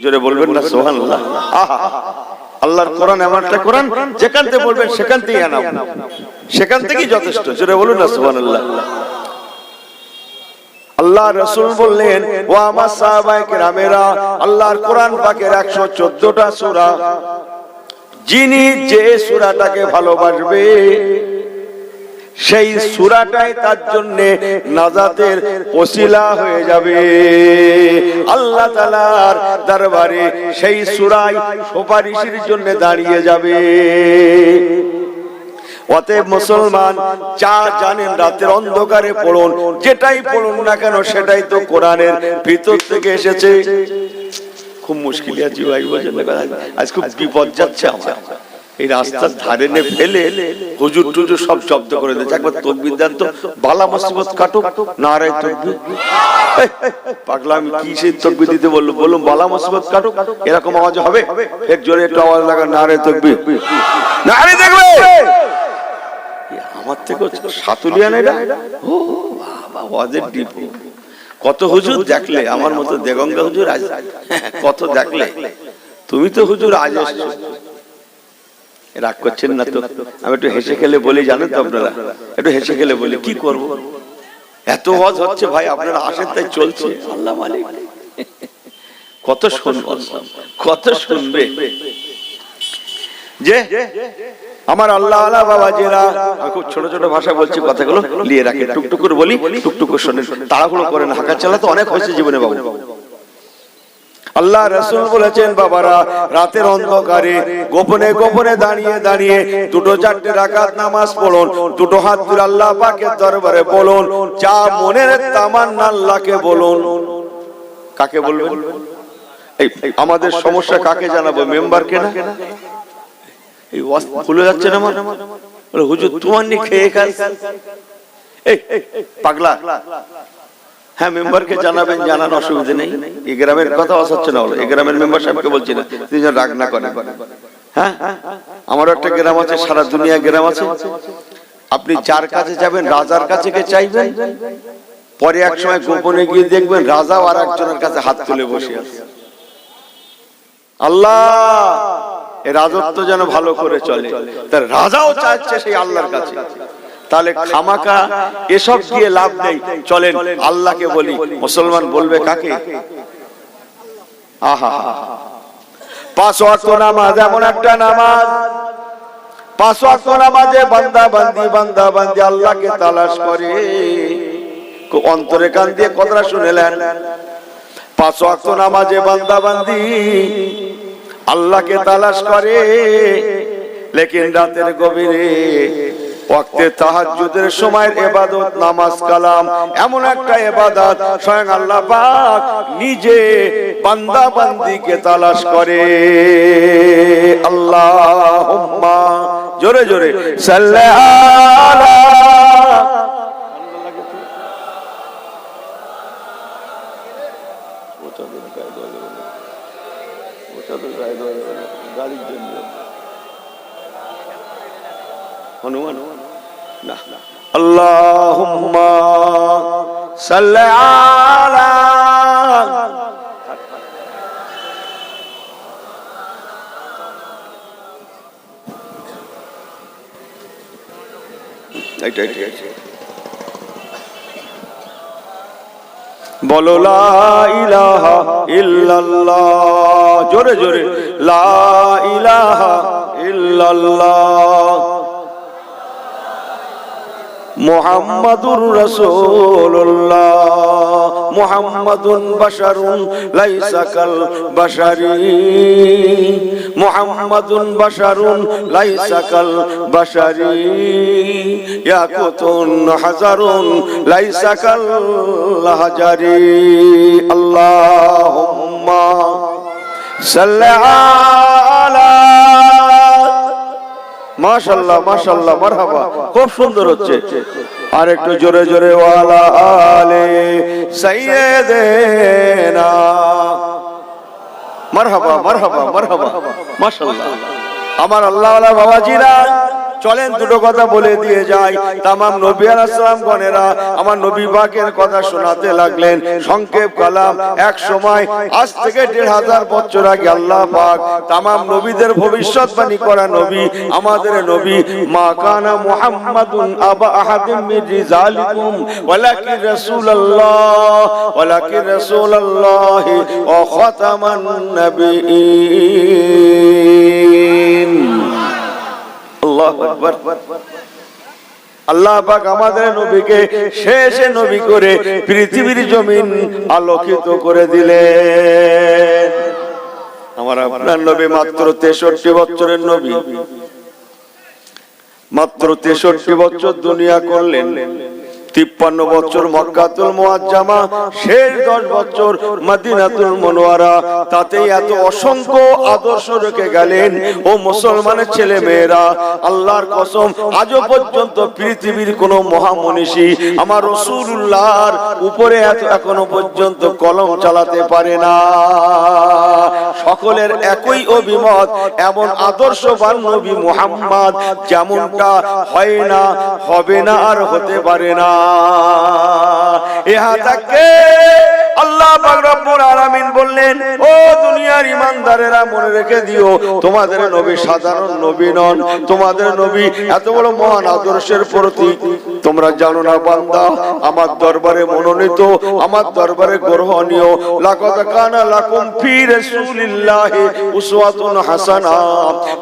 জোরে বলবেন না সুবহানাল্লাহ। আহা, আল্লাহর কোরআন এমন একটা কোরআন যেখান থেকে বলবেন সেখান থেকেই আনাও, সেখান থেকেই যথেষ্ট। জোরে বলুন না সুবহানাল্লাহ। আল্লাহ রাসূল বললেন, ও আমার সাহাবায়ে কেরামেরা, আল্লাহর কোরআন পাকের 114টা সূরা, যিনি যে সূরাটাকে ভালোবাসবে সেই সূরাটাই তার জন্য নাজাতের ওসিলা হয়ে যাবে। আল্লাহ তাআলার দরবারে সেই সূরাই সুপারিশের জন্য দাঁড়িয়ে যাবে। অতএব মুসলমান, যা জানেন রাতের অন্ধকারে পড়ুন, যেটাই পড়ুন না কেন সেটাই তো কোরআনের ভিতর থেকে এসেছে। খুব মুশকিল আছে ভাই, বুঝলেন না? আজ খুব বিপদ যাচ্ছে আমার। এই রাস্তার ধারে নে ফেলে হুজুর টুজুর সব শব্দ করে দিচ্ছে। একবার তাকবীর দেন তো, বালা মুসিবত কাটো, নারে তাকবীর। পাগলা, আমি কি সেই তাকবীর দিতে বললাম বালা মুসিবত কাটো, এরকম আওয়াজ হবে? এক জোরে একটু আওয়াজ লাগা, নারে তাকবীর, নারে তাকবীর। আমার থেকে সাতুলিয়া না এটা? ও বাবা, ওয়াজের ডিপো। কত হুজুর দেখলে, আমার মতো দেগঙ্গা হুজুর আজ কত দেখলে। তুমি তো হুজুর আজ এসছো, রাগ করছেন না তো? আমি একটু হেসে খেলে বলি, জানেন তো আপনারা, একটু হেসে খেলে বলি, কি করব, এত ওয়াজ হচ্ছে ভাই, আপনারা আসেন তাই চলছে। আল্লাহ মালিক, কত শুনবো, কত শুনবে। যে আমার আল্লাহ আল্লাহ বাবাজিরা, খুব ছোট ছোট ভাষা বলছি, কথাগুলো নিয়ে রাখে, টুকটুক করে বলি, টুকটুক করে শোনেন, তাড়াহুড়ো করেন, হাঁকা চালা তো অনেক হয়েছে জীবনে বাবু। আল্লাহ রাসূল বলেছেন, বাবারা, রাতের অন্ধকারে গোপনে গোপনে দাঁড়িয়ে দাঁড়িয়ে দুটো চারটে রাকাত নামাজ পড়ুন, দুটো হাত তুলে আল্লাহ পাকের দরবারে বলুন, যা মনের তামান্না আল্লাহকে বলুন। কাকে বলবেন? এই আমাদের সমস্যা কাকে জানাবো? মেম্বারকে না? এই ওয়াজ ভুলে যাচ্ছে না আমার। বলে হুজুর তোমার নি খেয়ে খাস। এই পাগলা, হ্যাঁ মেম্বারকে জানাবেন, জানান, অসুবিধা নেই। এই গ্রামের কথা অসচ্ছ না হলো, এই গ্রামের মেম্বার সাহেবকে বলছি না, তিনি যেন রাগ না করেন। হ্যাঁ, আমারও একটা গ্রাম আছে, সারা দুনিয়া গ্রাম আছে। আপনি যার কাছে যাবেন, রাজার কাছে কে চাইবেন, পরে এক সময় গোপনে গিয়ে দেখবেন রাজাও আর একজনের কাছে হাত তুলে বসে আছে। আল্লাহ এই রাজত্ব যেন ভালো করে চলে, তার রাজাও চাইছে সেই আল্লাহর কাছে। তাহলে খামাকা এসব দিয়ে লাভ নেই, চলেন আল্লাহকে বলি। মুসলমান বলবে কাকে? আহা, 5 ওয়াক্ত নামাজ এমন একটা নামাজ, 5 ওয়াক্ত নামাজে বান্দা বান্দি আল্লাহকে তালাশ করে। অন্তরে কান দিয়ে কথাটা শুনেলেন, 5 ওয়াক্ত নামাজে বান্দা বান্দি আল্লাহকে তালাশ করে, লেকিন রাতের গভীরে ওয়াক্তে তাহাজ্জুদের সময়ের ইবাদত, নামাজ কালাম এমন একটা ইবাদত, স্বয়ং আল্লাহ পাক নিজে বান্দা বান্দিকে তালাশ করে। আল্লাহুম্মা, জোরে জোরে সাল্লি আলা। হনুমান না, আল্লাহুম্মা সাল্লি আলা। বলো লা ইলাহা ইল্লাল্লাহ, জোরে জোরে লা ইলাহা ইল্লাল্লাহ মুহাম্মাদুর রাসূলুল্লাহ। মুহাম্মাদুন বাশারুন লাইসা কাল বাশারি, মুহাম্মাদুন বাশারুন লাইসা কাল বাশারি, ইয়াকুতুন হাজারুন লাইসা কাল হাজারি। আল্লাহুম্মা সাল্লি আলা। মাশাআল্লাহ মাশাআল্লাহ, মারহাবা, খুব সুন্দর হচ্ছে। আর একটু জোরে জোরে, ওয়ালা আলে সাইয়্যিদিনা। মারহাবা মারহাবা মারহাবা, মাশাআল্লাহ। আমার আল্লাহ ওয়ালা বাবাজিরা, চলেন দুটো কথা বলে দিয়ে যাই। তামাম নবী আলাইহিস সালাম গণেরা আমার নবী পাকের কথা শোনাতে লাগলেন। সংক্ষেপ কালাম, এক সময় আজ থেকে ১৫০০ বছর আগে আল্লাহ পাক তামাম নবীদের ভবিষ্যৎবাণী করা নবী আমাদের নবী, মা কানা মুহাম্মাদুন আবা আহাদিম মিন রিজালিকুম ওয়ালাকিন রাসূলুল্লাহ ওয়া খাতামান নবিয়্যিন। আল্লাহু আকবার। আল্লাহ পাক আমাদের নবীকে শেষ নবী করে পৃথিবীর জমিন আলোকিত করে দিলেন। আমার আপনার নবী মাত্র ৬৩ বছরের নবী, মাত্র ৬৩ বছর দুনিয়া করলেন। ৫৩ বছর মক্কাতুল মুআজ্জামা, শেষ ১০ বছর মদিনাতুল মুনাওয়ারা, তাতেই এত অসংখ্য আদর্শ রেখে গেলেন। ও মুসলমানের ছেলে মেয়েরা, আল্লাহর কসম আজও পর্যন্ত পৃথিবীর কোন মহামনীষী আমার রাসূলুল্লাহর উপরে এখনো পর্যন্ত কলম চালাতে পারে না। সকলের একই অভিমত, এমন আদর্শবান নবী মুহাম্মদ যেমনটা হয় না, হবে না, আর হতে পারে না। আল্লাহ পাক রব্বুল আলামিন বললেন, ও দুনিয়ার ইমানদারেরা মনে রেখে দিও, তোমাদের নবী সাধারণ নবী নন, তোমাদের নবী এত বড় মহান আদর্শের প্রতীক। তোমরা জানো না বান্দা, আমার দরবারে মনোনীত, আমার দরবারে গ্রহণীয়, লাকাদ কানা লাকুম ফি রাসূলিল্লাহি উসওয়াতুন হাসানা।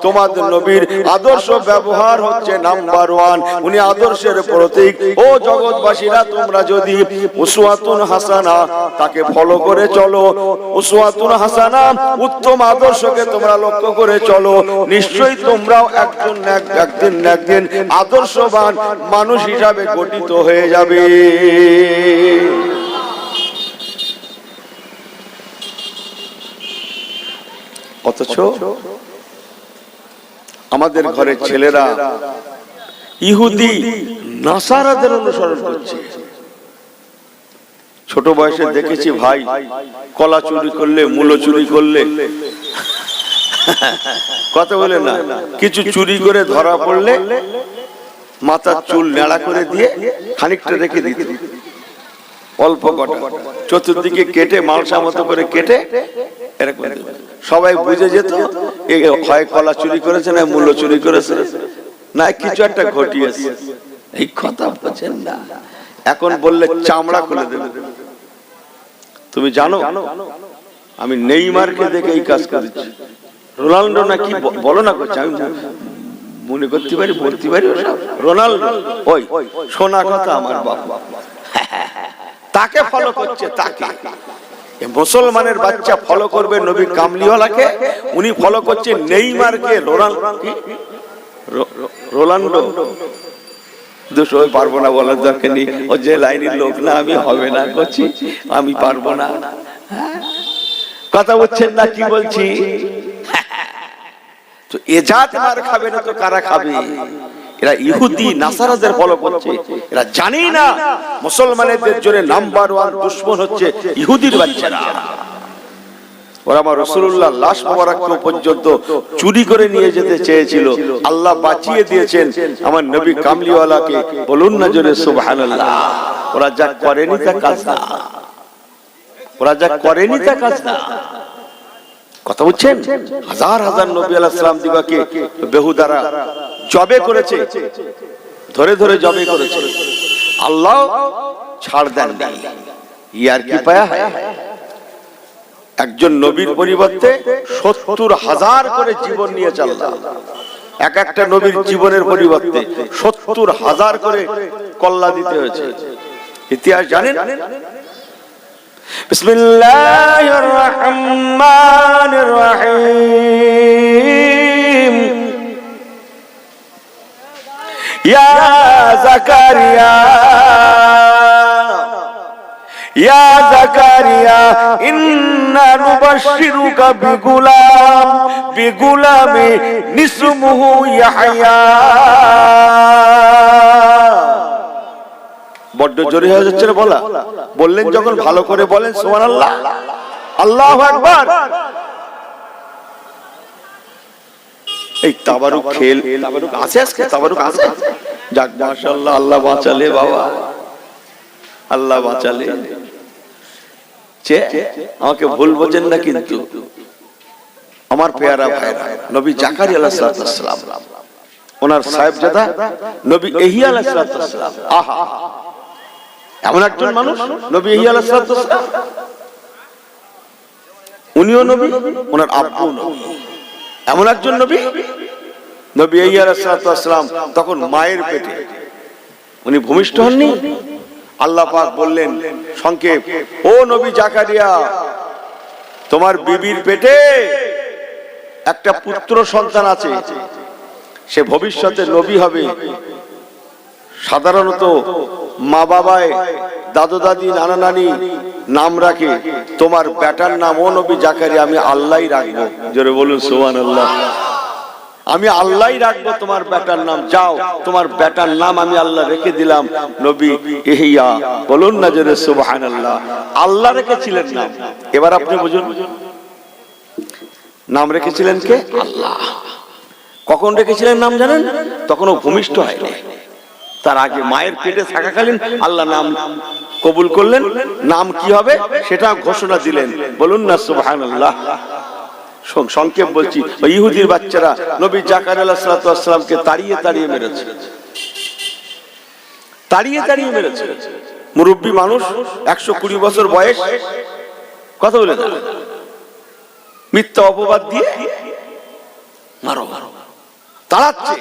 তোমাদের নবীর আদর্শ ব্যবহার হচ্ছে নাম্বার 1, উনি আদর্শের প্রতীক। ও জগৎবাসীরা, তোমরা যদি উসওয়াতুন হাসানা তাকে ফলো করে চলো, উসওয়াতুন হাসানা উত্তম আদর্শকে তোমরা লক্ষ্য করে চলো, নিশ্চয়ই তোমরাও একদিন না একদিন আদর্শবান মানুষ হিসাবে গঠিত হয়ে যাবে। অথচ আমাদের ঘরের ছেলেরা ইহুদি নাসারাদের অনুসরণ করছে। ছোট বয়সে দেখেছি ভাই, কলা চুরি করলে, মূলো চুরি করলে, কথা বলে না, কিছু চুরি করে ধরা পড়লে মাথার চুল নেড়া করে দিয়ে খানিকটা রেখে দিত, অল্প কটা, চতুর্দিকে কেটে মালসা মতো করে কেটে এরকম সবাই বুঝে যেত হয় কলা চুরি করেছে না মূল্য চুরি করেছে না কিছু একটা ঘটিয়েছে। এই কথা বোঝেন না, এখন বললে চামড়া খুলে দেবে। তুমি জানো আমি নেইমারকে দেখে এই কাজ করেছি, রোনাল্ডো না কি বলো না করছে, আমি মনে করতে পারি, বলতে পারি রোনাল্ডো, ওই শোনা কথা আমার বাবা তাকে ফলো করছে। তাকে মুসলমানের বাচ্চা ফলো করবে নবী কামলিওয়ালাকে, উনি ফলো করছে নেইমারকে, রোনাল্ডো। দুশোই পারবো না বলার দরকার নেই, ও যে লাইনের লোক না, আমি হবে না করছি, আমি পারবো না। কথা বলছেন না কি বলছি? তো এ জাত মার খাবে না তো কারা খাবে? এরা ইহুদি নাসারাদের ফলো করছে, এরা জানে না মুসলমানদের জন্য নাম্বার 1 দুশমন হচ্ছে ইহুদির বাচ্চারা। ওরা আমার রাসূলুল্লাহ লাশ মোবারককে পর্যন্ত চুরি করে নিয়ে যেতে চেয়েছিল, আল্লাহ বাঁচিয়ে দিয়েছেন আমার নবী কামলিওয়ালাকে। বলুন না জোরে সুবহানাল্লাহ। ওরা যা করেনি তা কাজ না, ওরা যা করেনি তা কাজ না। কথা বুঝছেন? হাজার হাজার নবী আলাইহিস সালাম দিবাকে বেহুদারা জবে করেছে, ধরে ধরে জবে করেছে, আল্লাহ ছাড় দেন নাই। ইয়ার কি পায়া হয়? একজন নবীর পরিবর্তে ৭০,০০০ করে জীবন নিয়ে চাললাম। এক একটা নবীর জীবনের পরিবর্তে ৭০,০০০ করে কল্লা দিতে হয়েছে। ইতিহাস জানেন? বিসমিল্লাহির রহমানির রহিম। ইয়া যাকারিয়া ইয়া যাকারিয়া ইন্না নুবাশশিরুকা বিগুলামে ইসমুহু ইয়াহইয়া। বড্ড জোরে হয়ে যাচ্ছে না বলা? বললেন যখন ভালো করে বলেন সুবহানাল্লাহ, আল্লাহু আকবার। এই তাবারুক খেল, তাবারুক আছে আজকে, তাবারুক আছে। যাক মাশাআল্লাহ, আল্লাহ বাঁচালে বাবা, আল্লাহ বাঁচালে। আমাকে ভুল বোঝেন না কিন্তু আমার পেয়ারা ভাইরা, নবী জাকারিয়া আলাইহিস সালাম, ওনার সাহেবজাদা নবী ইয়াহইয়া আলাইহিস সালাম, আহা এমন একজন মানুষ নবী ইয়াহইয়া আলাইহিস সালাম, উনিও নবী, ওনার আব্বু নবী। এমন একজন নবী, নবী ইয়াহইয়া আলাইহিস সালাম তখন মায়ের পেটে, উনি ভূমিষ্ঠ হননি। আল্লাহ পাক বললেন সংক্ষেপ, ও নবী জাকারিয়া, তোমার বিবির পেটে একটা পুত্র সন্তান আছে, সে ভবিষ্যতে নবী হবে। সাধারণত মা বাবায়, দাদু দাদি, নানা নানি নাম রাখে, তোমার বেটার নাম ও নবী জাকারিয়া আমি আল্লাহই রাখবো। জোরে বলুন সুবহানাল্লাহ। আমি আল্লাহই রাখবো তোমার বেটার নাম, যাও তোমার বেটার নাম আমি আল্লাহ রেখে দিলাম নবী ইয়াহইয়া। বলুন না জোরে সুবহানাল্লাহ। আল্লাহ রেখেছিলেন নাম। এবার আপনি বুঝুন, নাম রেখেছিলেন কে? আল্লাহ। কখন রেখেছিলেন নাম জানেন? তখন ও ভূমিষ্ঠ হয়নি, তার আগে মায়ের পেটে থাকাকালীন আল্লাহ নাম কবুল করলেন। নাম কি হবে সেটা ঘোষণা দিলেন। বলুন না সুবহানাল্লাহ। সংক্ষেপ বলছি, ইহুদির বাচ্চারা নবী জাকারিয়া আলাইহিস সালামকে তাড়িয়ে তাড়িয়ে মেরেছে, তাড়িয়ে তাড়িয়ে মেরেছে। মুরব্বী মানুষ, 120 বছর বয়স, কথা বলে না, মিথ্যা অপবাদ দিয়ে মারো মারো তাড়াচ্ছে।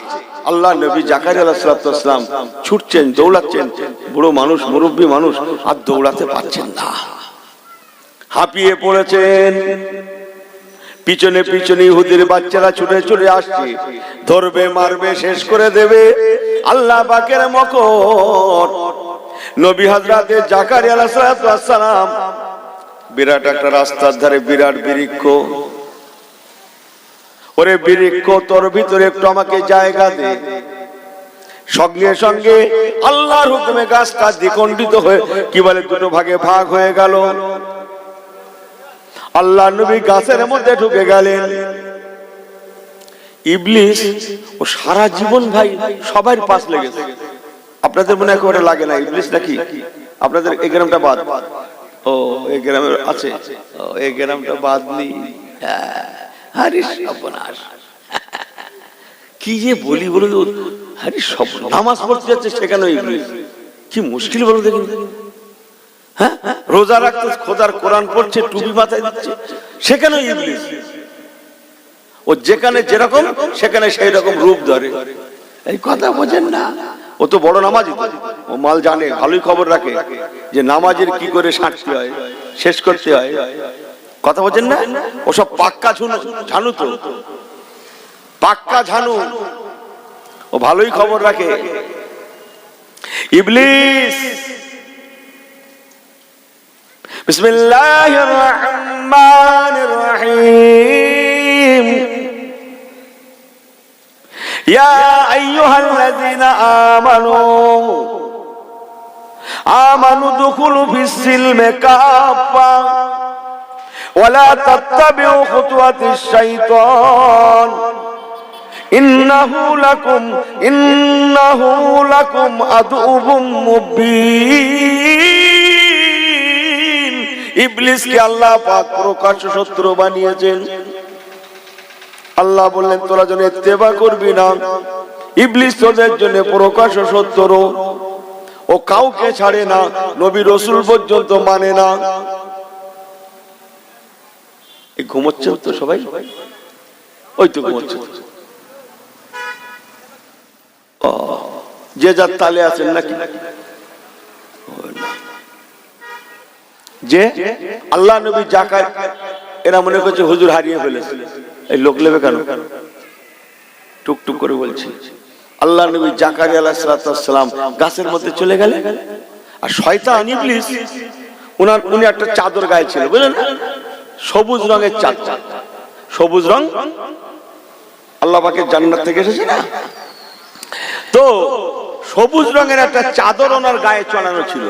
আল্লাহ নবী জাকারিয়া আলাইহিস সালাম ছুটছেন, দৌড়াচ্ছেন। বুড়ো মানুষ, মুরব্বী মানুষ আর দৌড়াতে পারছেন না, হাঁপিয়ে পড়েছেন। পিছনে পিছনে ইহুদির বাচ্চারা ছুটে ছুটে আসছে, ধরবে, মারবে, শেষ করে দেবে। আল্লাহ পাকের মকর নবী হযরত জাকারিয়া আলাইহিস সালাম, বিরাট একটা রাস্তার ধারে বিরাট বৃক্ষ। ওরে বৃক্ষ, তোর ভিতরে একটু আমাকে জায়গা দে। সঙ্গে সঙ্গে আল্লাহর হুকুমে গাছটা দ্বিখণ্ডিত হয়ে কি বলে দুটো ভাগে ভাগ হয়ে গেল। আল্লাহ নবী গাছের মধ্যে ঢুকে গেলেন। ইবলিস ও সারা জীবন ভাই সবার পাশ লেগেছে। আপনাদের মনে একেবারে লাগে না ইবলিস নাকি? আপনাদের এই গ্রামটা বাদ? ও এই গ্রামে আছে, এই গ্রামটা বাদ নেই। আরে সর্বনাশ, কি যে বলি বলো। আরে সব নামাজ পড়তে যাচ্ছে সেখানে ইবলিস, কি মুশকিল বলো দেখুন। হ্যাঁ, রোজা রাখতে খোদার কোরআন পড়ছে, টুপি মাথায় দিচ্ছে, সেখানে ইবলিস। ও যেখানে যেরকম সেখানে সেই রকম রূপ ধরে। এই কথা বোঝেন না? ও তো বড় নামাজি, ও মাল জানে, ভালোই খবর রাখে যে নামাজের কি করে সাঁটতে হয়, শেষ করতে হয়। কথা বোঝেন না? ও সব পাক্কা ঝানু, তো পাক্কা ঝানু, ও ভালোই খবর রাখে। ইবলিস বিসমিল্লাহির রহমানির রহিম, ইয়া আইয়ুহাল্লাযীনা আমানু দুখুলু ফিস-সিলমি কাফা ওয়ালা তাত্তাবিউ খুতুওয়াতিশ শাইতান ইন্নাহু লাকুম আদুউম মুবিন। ইবলিসকে আল্লাহ পাক প্রকাশ্য শত্রু বানিয়েছেন। আল্লাহ বললেন তোরা যেন ইত্তেবা করবি না, ইবলিস তোদের জন্য প্রকাশ্য শত্রু। ও কাউকে ছাড়ে না, নবী রাসূল পর্যন্ত মানে না। এই ঘুমোচ্ছেন তো সবাই? ওই তো ঘুমোচ্ছেন, যে যার তালে আছেন নাকি? যে আল্লাহ নবী জাকারিয়া, এরা মনে করছে হুজুর হারিয়ে ফেলেছে। এই লোক লেবে কেন? টুকটুক করে বলছি। আল্লাহ নবী জাকারিয়া আলাইহিস সালাম গাছের মধ্যে চলে গেলেন, আর শয়তান ইবলিস উনি একটা চাদর গায়ে ছিল, বুঝলেন, সবুজ রঙের চাদর। সবুজ রং আল্লাহ পাকের জান্নাত থেকে এসেছে না, তো সবুজ রঙের একটা চাদর ওনার গায়ে চড়ানো ছিল।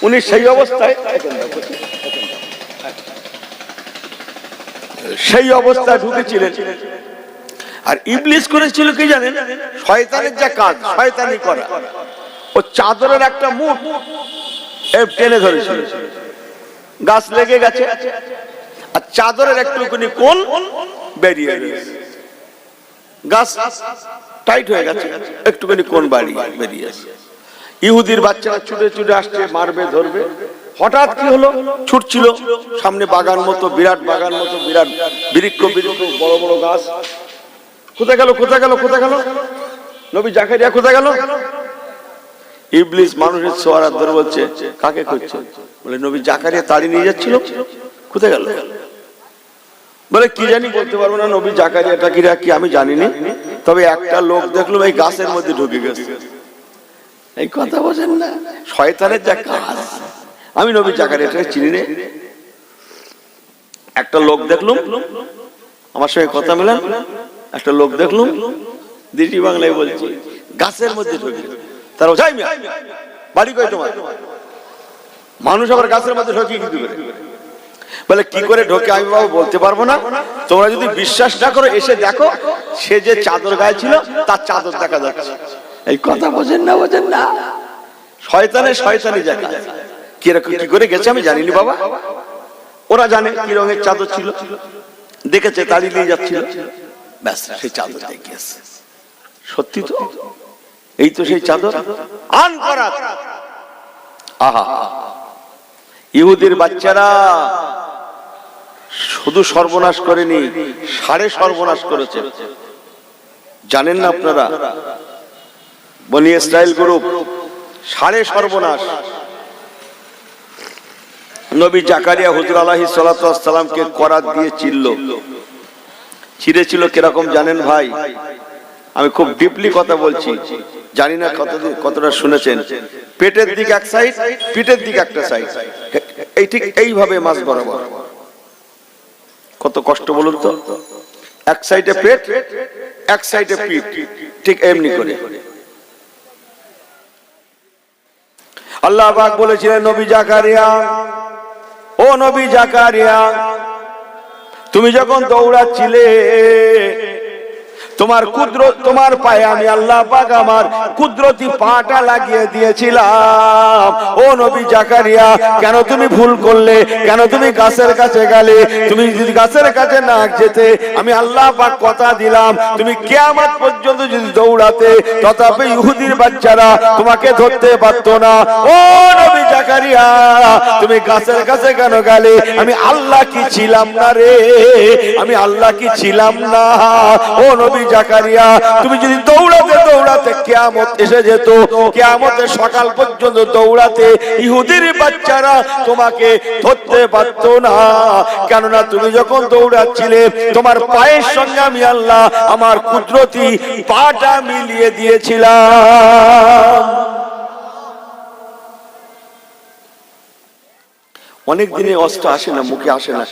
উনি সেই অবস্থায় ঢুকেছিলেন। আর ইবলিস করেছিল কি জানেন, শয়তানের যা কাজ, শয়তানি করা, ও চাদরের একটা মুঠ টেনে ধরেছিল, গাছ লেগে গেছে, আর চাদরের একটুখানি কোণ বেরিয়ে গেছে, গাছ টাইট হয়ে গেছে, একটুখানি কোণ বেরিয়ে গেছে। ইহুদির বাচ্চারা ছুটে ছুটে আসছে, মারবে ধরবে। হঠাৎ কি হলো, ছুটছিল, সামনে বাগান মতো, বিরাট বাগান মতো, বিরাট বৃক্ষ বড় বড় গাছ। কোথায় গেল, কোথায় গেল, কোথায় গেল নবী জাকারিয়া, কোথায় গেল? ইবলিস মানুষের ছোঁয়ার ধরে বলছে, কাকে খুঁজছে? বলে নবী জাকারিয়া তাড়িয়ে নিয়ে যাচ্ছিল, কোথায় গেল? বলে কি জানি, বলতে পারবো না নবী জাকারিয়াটা কি আমি জানিনি, তবে একটা লোক দেখলাম এই গাছের মধ্যে ঢুকে গেছে। এই কথা বোঝেন না, শয়তানের যা কাজ। আমি নবী জাকারিয়াটাকে চিনি না, একটা লোক দেখলুম, আমার সঙ্গে কথা মেলান, একটা লোক দেখলুম, দিদি বাংলায় বলছি, গাছের মধ্যে ঢুকে। তারা যাই বাড়ি কই তোমার? মানুষ আবার গাছের মধ্যে ঢুকে কি করে? বলে কি করে ঢোকে আমি বাবু বলতে পারবো না, তোমরা যদি বিশ্বাস না করো এসে দেখো, সে যে চাদর গায়ে ছিল তার চাদর দেখা যাচ্ছে। এই কথা বোঝেন না, বোঝেন না, শয়তানের শয়তানি জায়গা। কিরকম কি করে গেছে আমি জানিনি বাবা, ওরা জানে কি রঙের চাদর ছিল, দেখেছে, তাড়িয়ে নিয়ে যাচ্ছিল, ব্যাস সেই চাদর দেখিয়েছে। সত্যি তো, এই তো সেই চাদর। আন করা, আহা, ইহুদির বাচ্চারা শুধু সর্বনাশ করেনি, সাড়ে সর্বনাশ করেছে। জানেন না আপনারা, বনি ইসরাইল গ্রুপ সাড়ে সর্বনাশ। নবী জাকারিয়া হুজুর আলাইহিস সালাতু ওয়াস সালামকে করাত দিয়ে ছিঁড়েছিল কিরকম জানেন ভাই? আমি খুব ডিপলি কথা বলছি, জানি না কতটা শুনেছেন। পেটের দিক এক সাইড, পিঠের দিক একটা সাইড, এই ঠিক এইভাবে মাছ বরাবর। কত কষ্ট বলুন তো, এক সাইডে পেট, এক সাইডে পিঠ, ঠিক এমনি করে। আল্লাহ পাক বলেছিলেন, নবী জাকারিয়া, ও নবী জাকারিয়া, তুমি যখন দৌড়াচ্ছিলে, তোমার পায়ে আমি আল্লাহ পাক আমার কুদরতি পাটা লাগিয়ে দিয়েছিলাম। ও নবী জাকারিয়া, কেন তুমি ভুল করলে? কেন তুমি গাছের কাছে গেলে? তুমি যদি গাছের কাছে না যেতে, আমি আল্লাহ পাক কথা দিলাম, তুমি কিয়ামত পর্যন্ত যদি দৌড়াতে, তথাপি ইহুদির বাচ্চারা তোমাকে ধরতে পারতো না। ও নবী জাকারিয়া, তুমি গাছের কাছে কেন গেলে? আমি আল্লাহ কি ছিলাম না রে? আমি আল্লাহ কি ছিলাম না? ও নবী জাকারিয়া, তুমি যদি দৌড়াতে দৌড়াতে কিয়ামত এসে যেত, কিয়ামতের সকাল পর্যন্ত দৌড়াতে, ইহুদির বাচ্চারা তোমাকে ধরতে পারতো না। কেননা তুমি যখন দৌড়াচ্ছিলে, তোমার পায়ের সঙ্গে আমি আল্লাহ আমার কুদরতি পাটা মিলিয়ে দিয়েছিলাম। অনেক দিনে অস্ত্র আসে না, মুখে আসে না,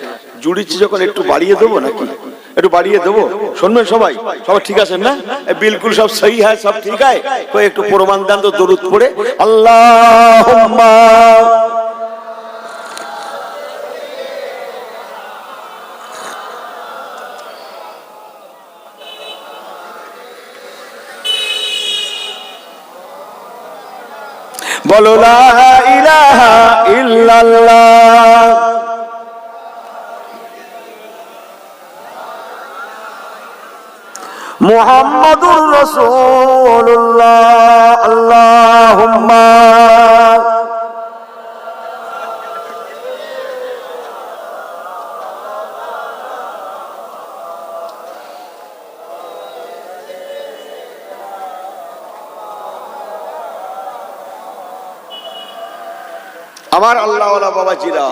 জুড়িছি যখন একটু বাড়িয়ে দেবো নাকি, একটু বাড়িয়ে দেবো, শুনবেন সবাই? সবাই ঠিক আছেন না? বিলকুল সব সহি হয়, সব ঠিক হয়, একটু প্রমাণ দেন তো দরুদ পড়ে। আল্লাহুম্মা বলো লা ইলাহা ইল্লাল্লাহ মুহাম্মাদুর রাসূলুল্লাহ। আল্লাহুম্মা আমার আল্লাহওয়ালা বাবাজিরা,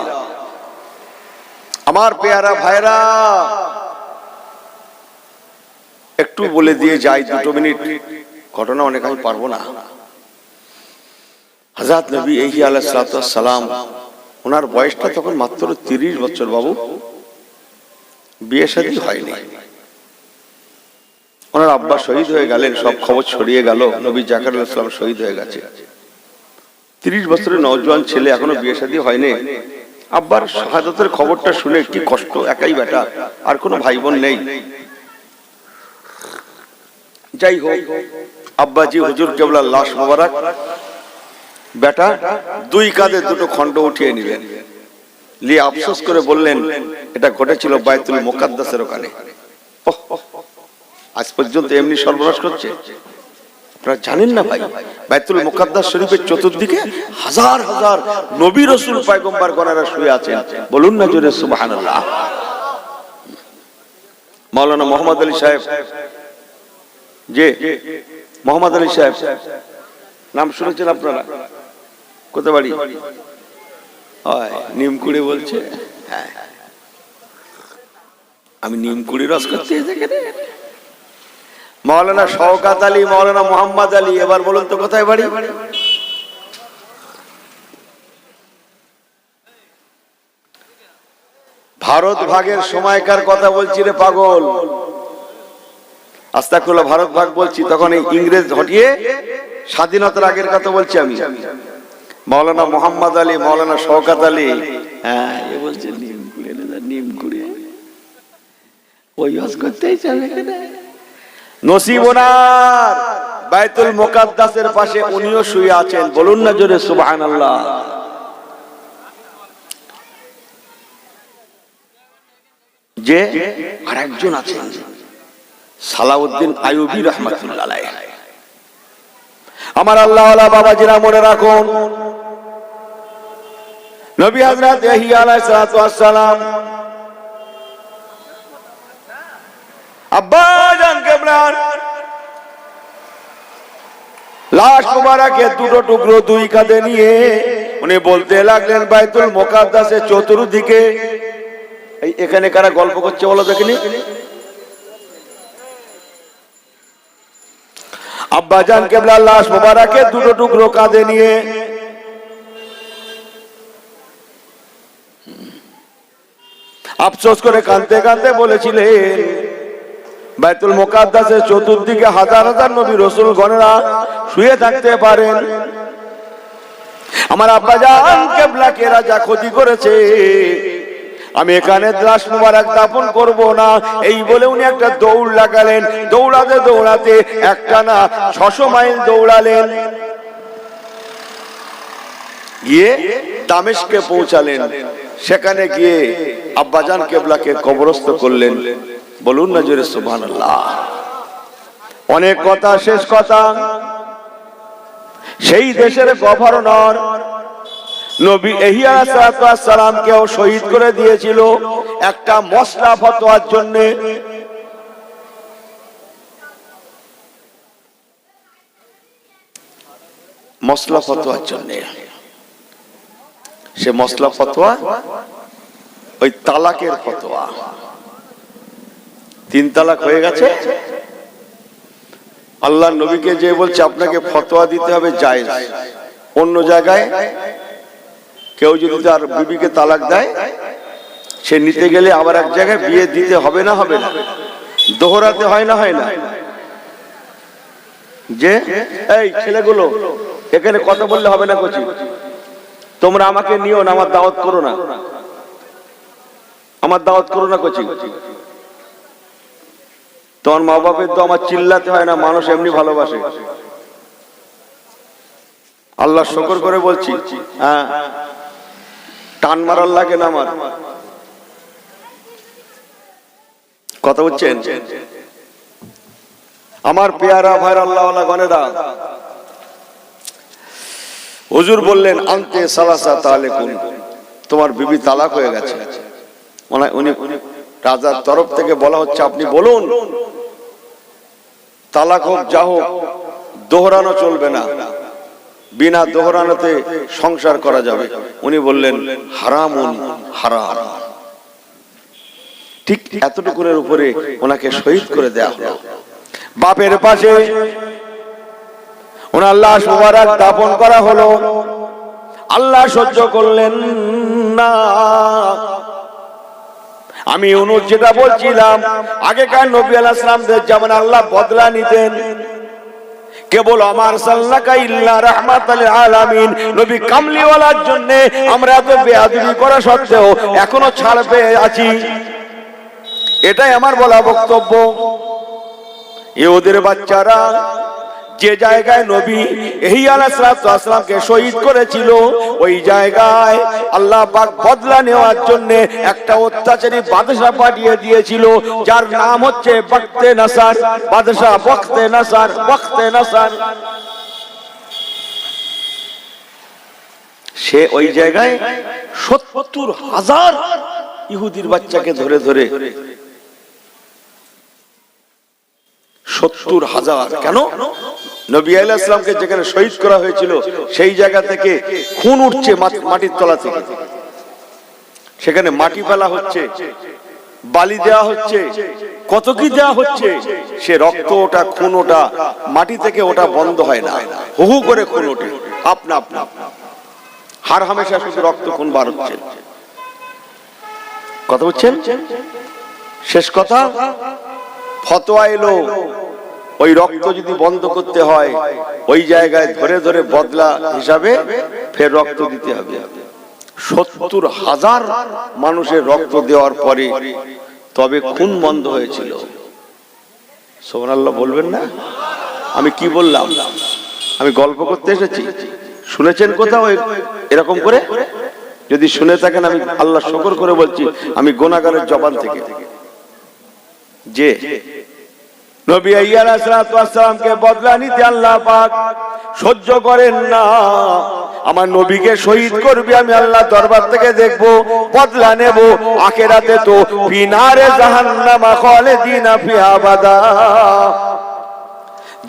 আমার পেয়ারা ভাইরা, একটু বলে দিয়ে যাই, 2 মিনিট ঘটনা, অনেক আমি পারবো না। হযরত নবী ইহ্যা আলাইহিস সালাম, ওনার বয়সটা তখন মাত্র 30 বছর বাবু, বিয়ে শাদী হয়নি। ওনার আব্বা শহীদ হয়ে গেলেন, সব খবর ছড়িয়ে গেল, নবী জাকারিয়া আলাইহিস সালাম শহীদ হয়ে গেছে। 30 বছরের নওজোয়ান ছেলে, এখনো বিয়ে শাদী হয়নি। আব্বার শাহাদাতের খবরটা শুনে কি কষ্ট, একাই বেটা, আর কোনো ভাই বোন নেই। যাই হোক, আব্বাজি হুজুর কেবলার লাশ মোবারক বেটা দুই কাঁধে দুটো খণ্ড উঠিয়ে নিলেন, নিয়ে আফসোস করে বললেন, এটা ঘটেছিল বাইতুল মুকাদ্দাসের ওখানে। আজ পর্যন্ত এমনি সর্বনাশ করছে। আপনারা জানেন না ভাই, বাইতুল মুকাদ্দাস শরীফের চতুর্দিকে হাজার হাজার নবী রাসূল পয়গম্বর গণেরা শুয়ে আছেন। বলুন না জোরে সুবহানাল্লাহ। মাওলানা মোহাম্মদ আলী সাহেব, যে মোহাম্মদ আলী সাহেব নাম শুনেছেন আপনারা? কোথায় বাড়ি? নিমকুড়ি বলছে। হ্যাঁ, আমি নিমকুড়ি রস করতে এখানে। মাওলানা শওকত আলী, মাওলানা মোহাম্মদ আলী, এবার বলুন তো কোথায় বাড়ি? ভারত ভাগের সময়কার কথা বলছি রে পাগল। আস্তাগফিরুল্লাহ, ভারত ভাগ বলছি তখন এই ইংরেজ হটিয়ে স্বাধীনতার আগের কথা বলছি আমি। মাওলানা মোহাম্মদ আলী, মাওলানা শওকত আলী, হ্যাঁ এ বলছে নিমকুড়ি, নিমকুড়ি ওই হজ করতেই চলে কেনা। নসিবনার বাইতুল মুকাদ্দাসের পাশে উনিও শুয়ে আছেন। বলুন না জোরে সুবহানাল্লাহ। যে আরেকজন আছেন সালাউদ্দিন আইয়ুবী রাহমাতুল্লাহ আলাইহি। আমার আল্লাহ ওয়ালা বাবাজিরা মনে রাখুন, নবী হযরত ইয়াহইয়া আলাইহিস সালাতু ওয়াস সালাম আব্বাজান কেবলার লাশ মুবারকে দুটো টুকরো দুই কাঁধে নিয়ে উনি বলতে লাগলেন, বাইতুল মুকাদ্দাসের চতুর্দিকে, এখানে কারা গল্প করছে বলো দেখিনি? আব্বাজান কেবলার লাশ মুবারকে দুটো টুকরো কাঁধে নিয়ে আফসোস করে কাঁদতে কাঁদতে বলেছিলেন, বাইতুল মুকাদ্দাসের চতুর্দিকে হাজার হাজার নবী রাসূল গণেরা শুয়ে থাকতে পারেন। আমার আব্বাজান কেবলাকে এরা যা ক্ষতি করেছে, আমি এখানে লাশ মুবারক দাফন করব না, এই বলে উনি একটা দৌড় লাগালেন। দৌড়াতে দৌড়াতে একটা না 600 মাইল দৌড়ালেন, গিয়ে দামেস্কে পৌঁছালেন। সেখানে গিয়ে আব্বাজান কেবলাকে কবরস্থ করলেন। বলুন না জোরে সুবহানাল্লাহ। অনেক কথা, শেষ কথা, সেই দেশের গভর্নর নবী ইয়াহইয়া আলাইহিস সালামকেও শহীদ করে দিয়েছিল একটা মশলা ফতোয়ার জন্য। মশলা ফতোয়ার জন্য। সে মশলা ফতোয়া ওই তালাকের ফতোয়া। 3 তালাক হয়ে গেছে, আল্লাহর নবীকে যে বলছে আপনাকে ফতোয়া দিতে হবে জায়েজ। অন্য জায়গায় কেউ যদি তার বিবিকে তালাক দেয়, সে নিতে গেলে আবার এক জায়গায় বিয়ে দিতে হবে না, হবে না, দোহরাতে হয় না, হয় না। যে এই ছেলেগুলো এখানে কথা বললে হবে না, কচি তোমরা আমাকে নিও না, আমার দাওয়াত করো না, আমার দাওয়াত করো না কচি। তোমার মা বাপের তো আমার চিল্লাতে হয় না, মানুষ এমনি ভালোবাসে। আল্লাহ শুকর করে বলছি, হ্যাঁ টান মারার লাগে না আমার। কথা বলছেন আমার পেয়ারা ভাইরা আল্লাহওয়ালা গণেরা। হুজুর বললেন আনতে সালাসা তালেকুন, তোমার বিবি তালাক হয়ে গেছে। মানে উনি রাজার তরফ থেকে বলা হচ্ছে আপনি বলুন, তালাক হোক যা হোক দোহরানো চলবে না, বিনা দোহরানোতে সংসার করা যাবে। উনি বললেন হারামুন হারাম। ঠিক এতটুকুনের উপরে ওনাকে শহীদ করে দেয়া হলো। বাপের পাশে ওনার লাশ মুবারক দাফন করা হলো। আল্লাহ সহ্য করলেন না। আমি ইউনুস যেটা বলছিলাম, আগেকার নবী আলাইহিস সালামদের যেমন আল্লাহ বদলা নিতেন, কেবল আমার সাল্লাকা ইল্লা রাহমাতাল আলামিন নবী কামলিওয়ালার জন্য আমরা এত বেয়াদবি করা সত্ত্বেও এখনো ছাড় পেয়ে আছি। এটাই আমার বলা বক্তব্য। ইহুদের বাচ্চারা যে জায়গায় নবী এই আলাইহিসসালামকে শহীদ করেছিল, ওই জায়গায় আল্লাহ পাক বদলা নেওয়ার জন্য একটা অত্যাচারী বাদশা পাঠিয়ে দিয়েছিল, যার নাম হচ্ছে বখতে নাসার বাদশা। বখতে নাসার সে ওই জায়গায় 70,000 ইহুদির বাচ্চাকে ধরে 70,000 কেন? নবী আলাইহিস সালামকে যেখানে শহীদ করা হয়েছিল সেই জায়গা থেকে খুন উঠছে মাটির তলা থেকে, সেখানে মাটি ফেলা হচ্ছে, বালি দেওয়া হচ্ছে, কত কি দেওয়া হচ্ছে, সে রক্ত ওটা খুন ওটা মাটি থেকে ওটা বন্ধ হয় না, হু করে খুন ওঠে আপনা আপনা, হার হামেশা শুধু রক্ত খুন বার হচ্ছে। কথা বুঝছেন? শেষ কথা, ফতোয়া এলো ওই রক্ত যদি বন্ধ করতে হয় ওই জায়গায় ধরে বদলা হিসাবে ফের রক্ত দিতে হবে। 70,000 মানুষের রক্ত দেওয়ার পরে তবে খুন বন্ধ হয়েছিল। সুবহানাল্লাহ বলবেন না? আমি কি বললাম? আমি গল্প করতে এসেছি? শুনেছেন কোথাও এরকম করে? যদি শুনে থাকেন আমি আল্লাহ শুকর করে বলছি, আমি গুনাহগারের জবান থেকে, যে নবী আলাইহিসসালামকে বদলা নিতে আল্লাহ পাক সহ্য করেন না। আমার নবীকে শহীদ করবি, আমি আল্লাহ দরবার থেকে দেখবো, বদলা নেব। আখিরাতে তো ফিনারে জাহান্নাম খালিদিনা ফিহা আবাদা,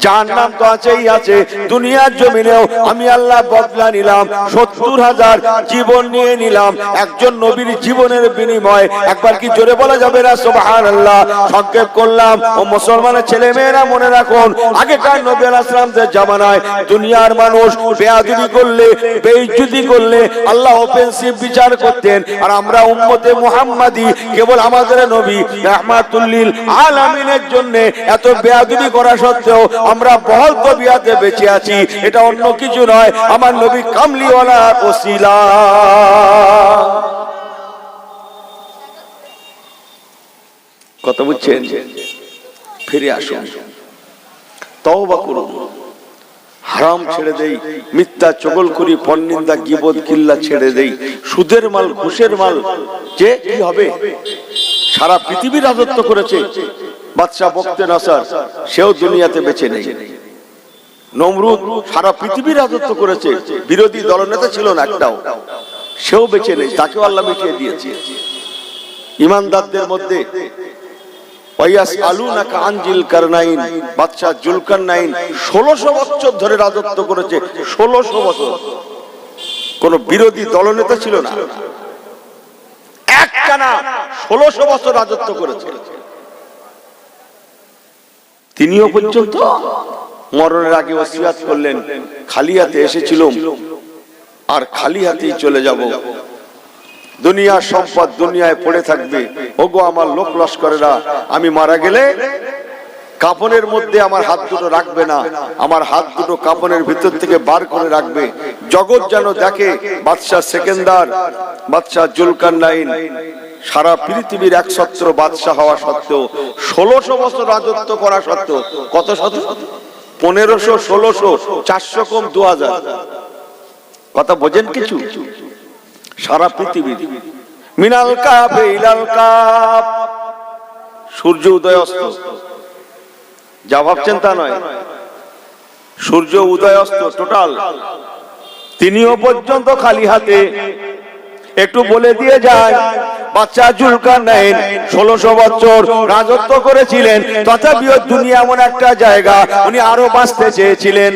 জাহান্নাম তো আছেই আছে, দুনিয়ার জমিনেও আমি আল্লাহ বদলা নিলাম। 70,000 জীবন নিয়ে নিলাম একজন নবীর জীবনের বিনিময়। একবার কি জোরে বলা যাবে না সুবহানাল্লাহ? সংক্ষেপ করলাম। ও মুসলমানের ছেলে মেয়েরা মনে রাখুন, আগেকার নবী আলাইহিস সালামের জামানায় দুনিয়ার মানুষ বেয়াদবি করলে, বেইজ্জতি করলে আল্লাহ অফেন্সিভ বিচার করতেন, আর আমরা উম্মতে মুহাম্মাদি কেবল আমাদের নবী রাহমাতুল লিল আলামিনের জন্য এত বেয়াদবি করা সত্ত্বেও আমরা বহল তবিয়াতে বেঁচে আছি। এটা অন্য কিছু নয়, আমার নবী কামলিওয়ালা ওসিলা। কথা বুঝছেন? ফিরে আসুন, তওবা করুন, হারাম ছেড়ে দেই, মিথ্যা চগলখড়ি পরনিন্দা গীবত কিল্লা ছেড়ে দেই, সুদের মাল ঘুষের মাল যে কি হবে? সারা পৃথিবী রাজত্ব করেছে বাদশা বখতে নাসার, সেও দুনিয়াতে বেঁচে নেই। নমরুদ সারা পৃথিবী রাজত্ব করেছে, বিরোধী দলনেতা ছিল না একটাও, সেও বেঁচে নেই, তাকেও আল্লাহ মিটিয়ে দিয়েছে। ইমানদারদের মধ্যে ওয়ায়াসআলুনাকা আনজিল কারনাইন, বাদশা জুলকারনাইন 1600 বছর ধরে রাজত্ব করেছে। 1600 বছর কোন বিরোধী দলনেতা ছিল না, একটানা 1600 বছর রাজত্ব করেছে। তিনিও পর্যন্ত মরণের আগে ওসিয়াত করলেন, খালি হাতে এসেছিলাম আর খালি হাতেই চলে যাব, দুনিয়ার সম্পদ দুনিয়ায় পড়ে থাকবে। ওগো আমার লোক লস্করেরা, আমি মারা গেলে কাফনের মধ্যে আমার হাত দুটো রাখবে না, আমার হাত দুটো কাফনের ভিতর থেকে বার করে রাখবে। জগৎ যেন দেখে বাদশা সেকেন্দার, বাদশা জুলকারনাইন সারা পৃথিবীর একছত্র বাদশা হওয়া সত্ত্বেও, 1600 বছর রাজত্ব করা সত্ত্বেও, কত শত? 1500, 1600, 400 কম 2000। কথা বোঝেন কিছু? সারা পৃথিবী মিনাল কাপ ইলাল কাপ, সূর্য উদয় অস্ত, যা ভাবছেন তা নয়, সূর্য উদয় অস্ত টোটাল। তিনিও পর্যন্ত খালি হাতে। একটু বলে দিয়ে যায়, বাদশা জুলকারনাইন 1600 বছর রাজত্ব করেছিলেন, তথাপিও দুনিয়া এমন একটা জায়গা, উনি আরো বাঁচতে চেয়েছিলেন।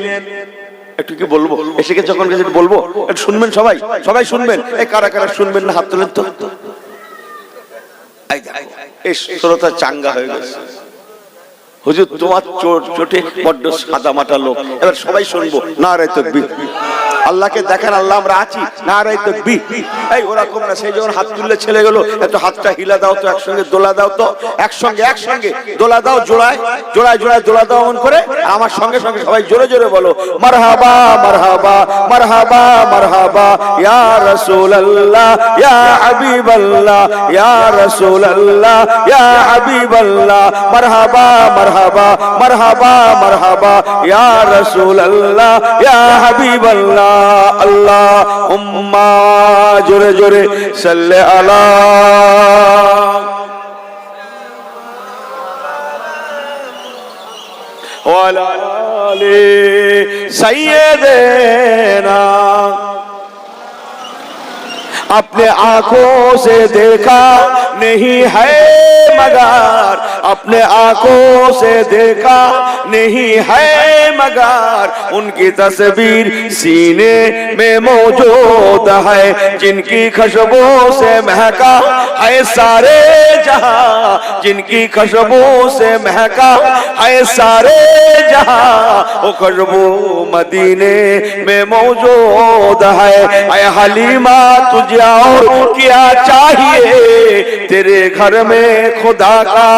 একটু কি বলবো? এসে গেছে যখন গেছে বলবো, একটু শুনবেন সবাই, সবাই শুনবেন। এই কারা কারা শুনবেন না হাত তোলেন তো। এই শ্রোতা চাঙ্গা হয়ে গেছে, হুজুর তোমার চোটে বড্ড সাদা মাটা লোক, এবার সবাই শুনবো। নারে তাকবীর, আল্লাহকে দেখেন, আল্লাহ আমরা আছি, নারে তাকবীর। এই ওরকম না, সেই যখন হাত তুললে ছেলে গেল, একটু হাতটা হিলা দাও তো, একসঙ্গে দোলা দাও তো, একসঙ্গে দোলা দাও, জোড়ায় দোলা দাও এমন করে। আমার সঙ্গে সঙ্গে সবাই জোরে জোরে বলো, মারহাবা মারহাবা মারহাবা মারহাবা ইয়া রাসূলুল্লাহ ইয়া হাবিবাল্লাহ ইয়া রাসূলুল্লাহ ইয়া হাবিবাল্লাহ, মারহাবা মারহাবা মারহাবা মারহাবা মারহাবা ইয়া রাসূলুল্লাহ ইয়া হাবিবাল্লাহ আল্লাহুম্মা জোরে জোরে সাল্লি আলা ওয়ালা আলি সাইয়্যিদিনা अपने आंखों से देखा नहीं है मगर अपने आंखों से देखा नहीं है मगर उनकी तस्वीर सीने में मौजूद है जिनकी खुशबू से महका है सारे जहां जिनकी खुशबू से महका है सारे जहां वो खुशबू मदीने में मौजूद है ऐ हलीमा तुझे और क्या चाहिए तेरे घर में खुदा का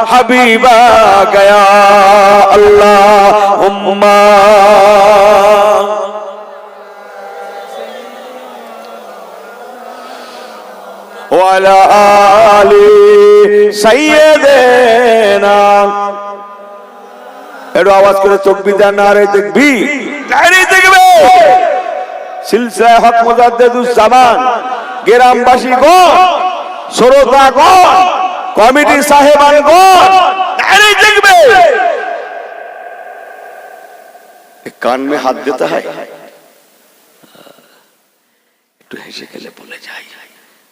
हबीब आ गया अल्लाहुम्मा वाला आली सैयदना এর আওয়াজ করে তাকবীর নারে তাকবীর নারে তাকবীর সিলসিলা হক মুজাদ্দিদুস জামান গ্রামবাসী গণ শ্রোতা গণ কমিটি সাহেবান গণ নারে তাকবীর कान में हाथ देता है একটু হেসে খেলে বলে যাই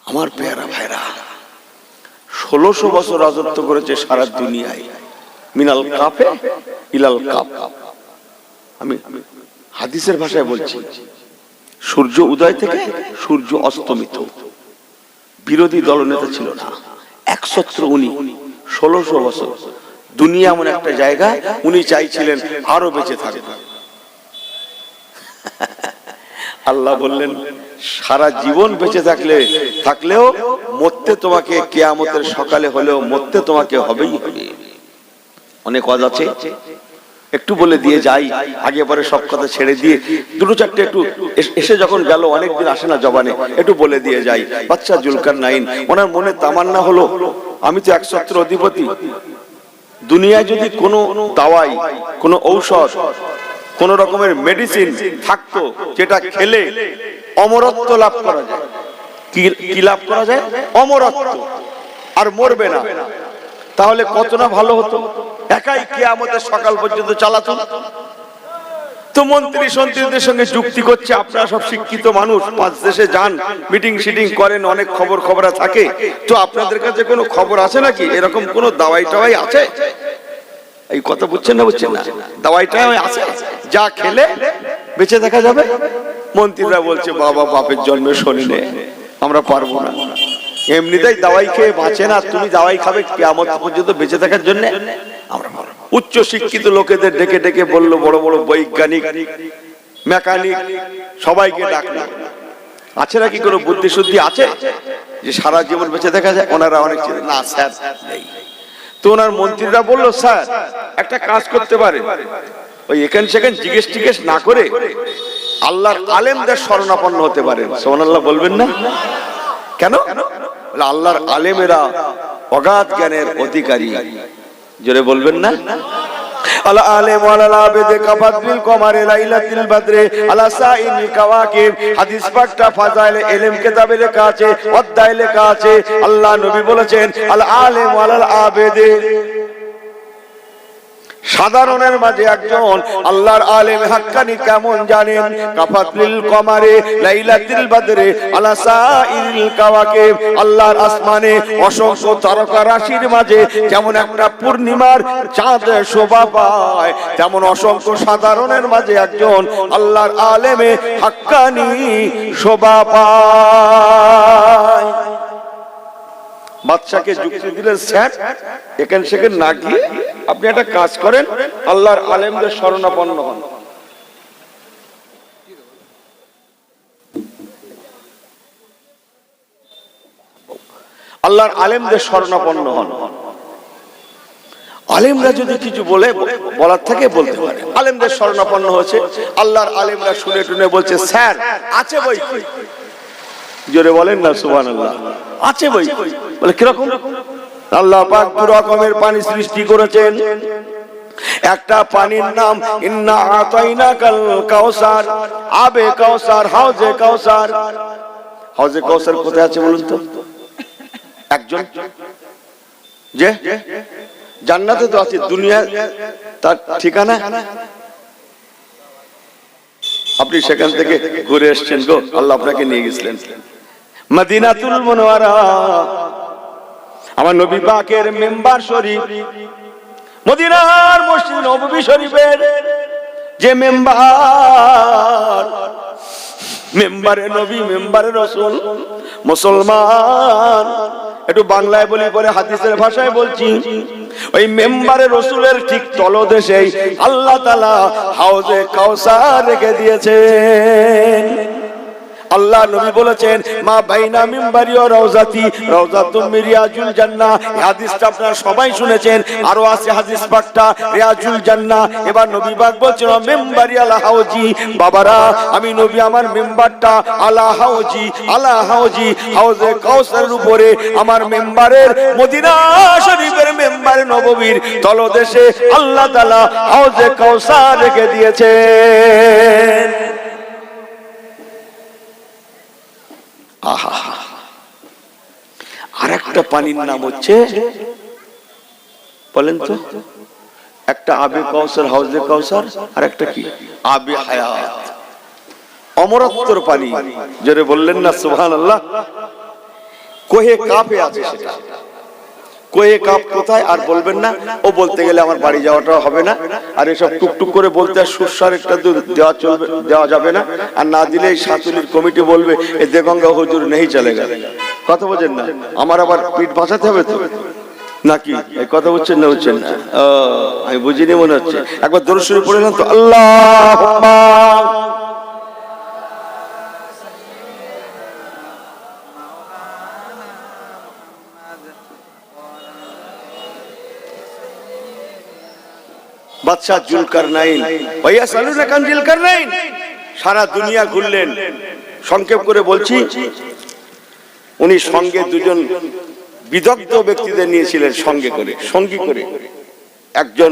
আমার প্যারা ভাইরা 1600 বছর রাজত্ব করেছে সারা দুনিয়ায় মিনাল কাফে ইলাল কাফ আমি হাদিসের ভাষায় বলছি সূর্য উদয় থেকে সূর্য অস্তমিত বিরোধী দলনেতা ছিল না একছত্র উনি 1600 বছর দুনিয়া এমন একটা জায়গা উনি চাইছিলেন আরো বেঁচে থাকবে আল্লাহ বললেন সারা জীবন বেঁচে থাকলেও মরতে তোমাকে কিয়ামতের সকালে হলেও মরতে তোমাকে হবেই হবে অনেক ওয়াজ আছে একটু বলে দিয়ে যাই আগে পরে সব কথা ছেড়ে দিয়ে দুটো চারটে একটু এসে যখন গেল অনেকদিন আসে না জবানে একটু বলে দিয়ে যাই বাচ্চা জুলকারনাইন ওনার মনে তামান্না হলো আমি তো একছত্র অধিপতি দুনিয়ায় যদি কোনো দাওয়াই কোনো ঔষধ কোন রকমের মেডিসিন থাকতো যেটা খেলে অমরত্ব লাভ করা যায় কি লাভ করা যায় অমরত্ব আর মরবে না তাহলে কত না ভালো হতো একাই কিয়ামতের সকাল পর্যন্ত চালাতো তো মন্ত্রী সন্ত্রীদের সঙ্গে যুক্তি করছে আপনারা সব শিক্ষিত মানুষ পাঁচ দেশে যান মিটিং শিটিং করেন অনেক খবরা থাকে তো আপনাদের কাছে কোনো খবর আছে নাকি এরকম কোনো দাওয়াই টাওয়াই আছে এই কথা বুঝছেন না দাওয়াইটা আছে যা খেলে বেঁচে দেখা যাবে মন্ত্রীরা বলছে বাবা বাপের জন্মে শোনেনে আমরা পারবো না এমনিতেই দাওয়াই খেয়ে বাঁচে না তুমি দাওয়াই খাবে কিয়ামত পর্যন্ত বেঁচে থাকার জন্য আমরা পারবো উচ্চ শিক্ষিত লোকেদের ডেকে ডেকে বলল বড় বড় বৈজ্ঞানিক মেকানিক সবাইকে ডাকলো আছে নাকি কোনো বুদ্ধি শুদ্ধি আছে যে সারা জীবন বেঁচে দেখা যায় ওনারা অনেক না স্যার নেই তো ওনার মন্ত্রীরা বললো স্যার একটা কাজ করতে পারে ওই এখানে সেখানে জিজ্ঞেস না করে আল্লাহর আলেমদের শরণাপন্ন হতে পারে সুবহানাল্লাহ বলবেন না কেন আল্লাহর আলেমেরা অগাধ জ্ঞানের অধিকারী জোরে বলবেন না আল আলিম ওয়াল আবিদ কাফাতিল কমারে লাইলাতুল বদরে আলা সাইনিল কাওয়াকিব হাদিস পাকটা ফাজাইলে ইলম কিতাবে লেখা আছে অধ্যায়ে লেখা আছে আল্লাহ নবী বলেছেন আল আলিম ওয়াল আবিদ সাধারণের মাঝে একজন আল্লাহর আলেম হাক্কানি কেমন জানেন কাফাতিল কমারে লাইলাতুল বদরে আলা সাইনিল কাওয়াকিব আল্লাহর আসমানে অসংখ্য তারকা রাশির মাঝে যেমন একটা পূর্ণিমার চাঁদ শোভা পায় তেমন অসংখ্য সাধারণের মাঝে একজন আল্লাহর আলেমে হাক্কানি শোভা পায় বাদশাকে যুক্তি দিলেন স্যার এখান সেখানে না গিয়ে আপনি একটা কাজ করেন আল্লাহর আলেমদের শরণাপন্ন হন আল্লাহর আলেমদের শরণাপন্ন হন আলেমরা যদি কিছু বলার থাকে বলতে পারে আলেমদের শরণাপন্ন হয়েছে আল্লাহর আলেমরা শুনে টুনে বলছে স্যার আছে বই জোরে বলেন না সুবহানাল্লাহ আছে বই বলে কিরকম আল্লাহ পাক দু রকমের পানি সৃষ্টি করেছেন একটা পানির নাম ইন্না আতাইনাকাল কাউসার, আবে কাউসার, হাউজে কাউসার। হাউজে কাউসার কোথায় আছে বলুন তো একজন? যে জান্নাতে তো আছে, দুনিয়া তার ঠিকানা। আপনি সেখান থেকে ঘুরে এসেছেন গো, আল্লাহ আপনাকে নিয়ে গেছিলেন মদিনাতুল মুনওয়ারা। আমার নবী পাকের মেম্বার শরীফ, মদিনার মসজিদ নববী শরীফের যে মেম্বার, মেম্বারে নবী, মেম্বারে রাসূল। মুসলমান, একটু বাংলায় বলি পরে হাদিসের ভাষায় বলছি, ওই মেম্বারে রাসূলের ঠিক তলদেশেই আল্লাহ তাআলা হাউজে কাউসার রেখে দিয়েছেন। আল্লাহ নবী বলেছেন মা বাইনা মিম্বারি ও রওজাতি রওজাতুম মিন রিয়াজুল জান্নাহ। এই হাদিসটা আপনারা সবাই শুনেছেন, আরো আছে হাদিস পাকটা রিয়াজুল জান্নাহ। এবার নবী পাক বলছেন মিম্বারি আলা হাউজি, বাবারা আমি নবী আমার মিম্বারটা আলা হাউজি, আলা হাউজি, হাউজে কাউসারের উপরে আমার মিম্বারের, মদিনা শরীফের মিম্বারে নববীর তলদেশে আল্লাহ তাআলা হাউজে কাউসার রেখে দিয়েছেন। আর একটা পানির নাম হচ্ছে, বলেন তো, একটা আবে কাউসার, হাউজে কাউসার, আর একটা কি আবে হায়াত, অমরত্বর পানি। জোরে বললেন না সুবহানাল্লাহ। কোহে কাফে আছে সেটা। কোহে কাপ কোথায় আর বলবেন না, ও বলতে গেলে আমার বাড়ি যাওয়াটা হবে না, আর এসব টুকটুক করে বলতে সুস্বার একটা দেওয়া চলবে, দেওয়া যাবে না, আর না দিলে এই সাতুলির কমিটি বলবে এই দেগঙ্গা হুজুর নেই চলে গেল। কথা বলছেন না, আমার আবার পিঠ বাঁচাতে হবে তো নাকি? এই কথা বলছেন না, হচ্ছেন না? আমি বুঝিনি মনে হচ্ছে। একবার দরুদ শরীফ পড়ে নেন তো, আল্লাহুম্মা। বাদশাহ জুলকারনাইন, ভাইয়া সালুনা কান জুলকারনাইন, সারা দুনিয়া ঘুরলেন। সংক্ষেপ করে বলছি, উনি সঙ্গে দুজন বিদগ্ধ ব্যক্তিদের নিয়েছিলেন সঙ্গে করে, সঙ্গী করে। একজন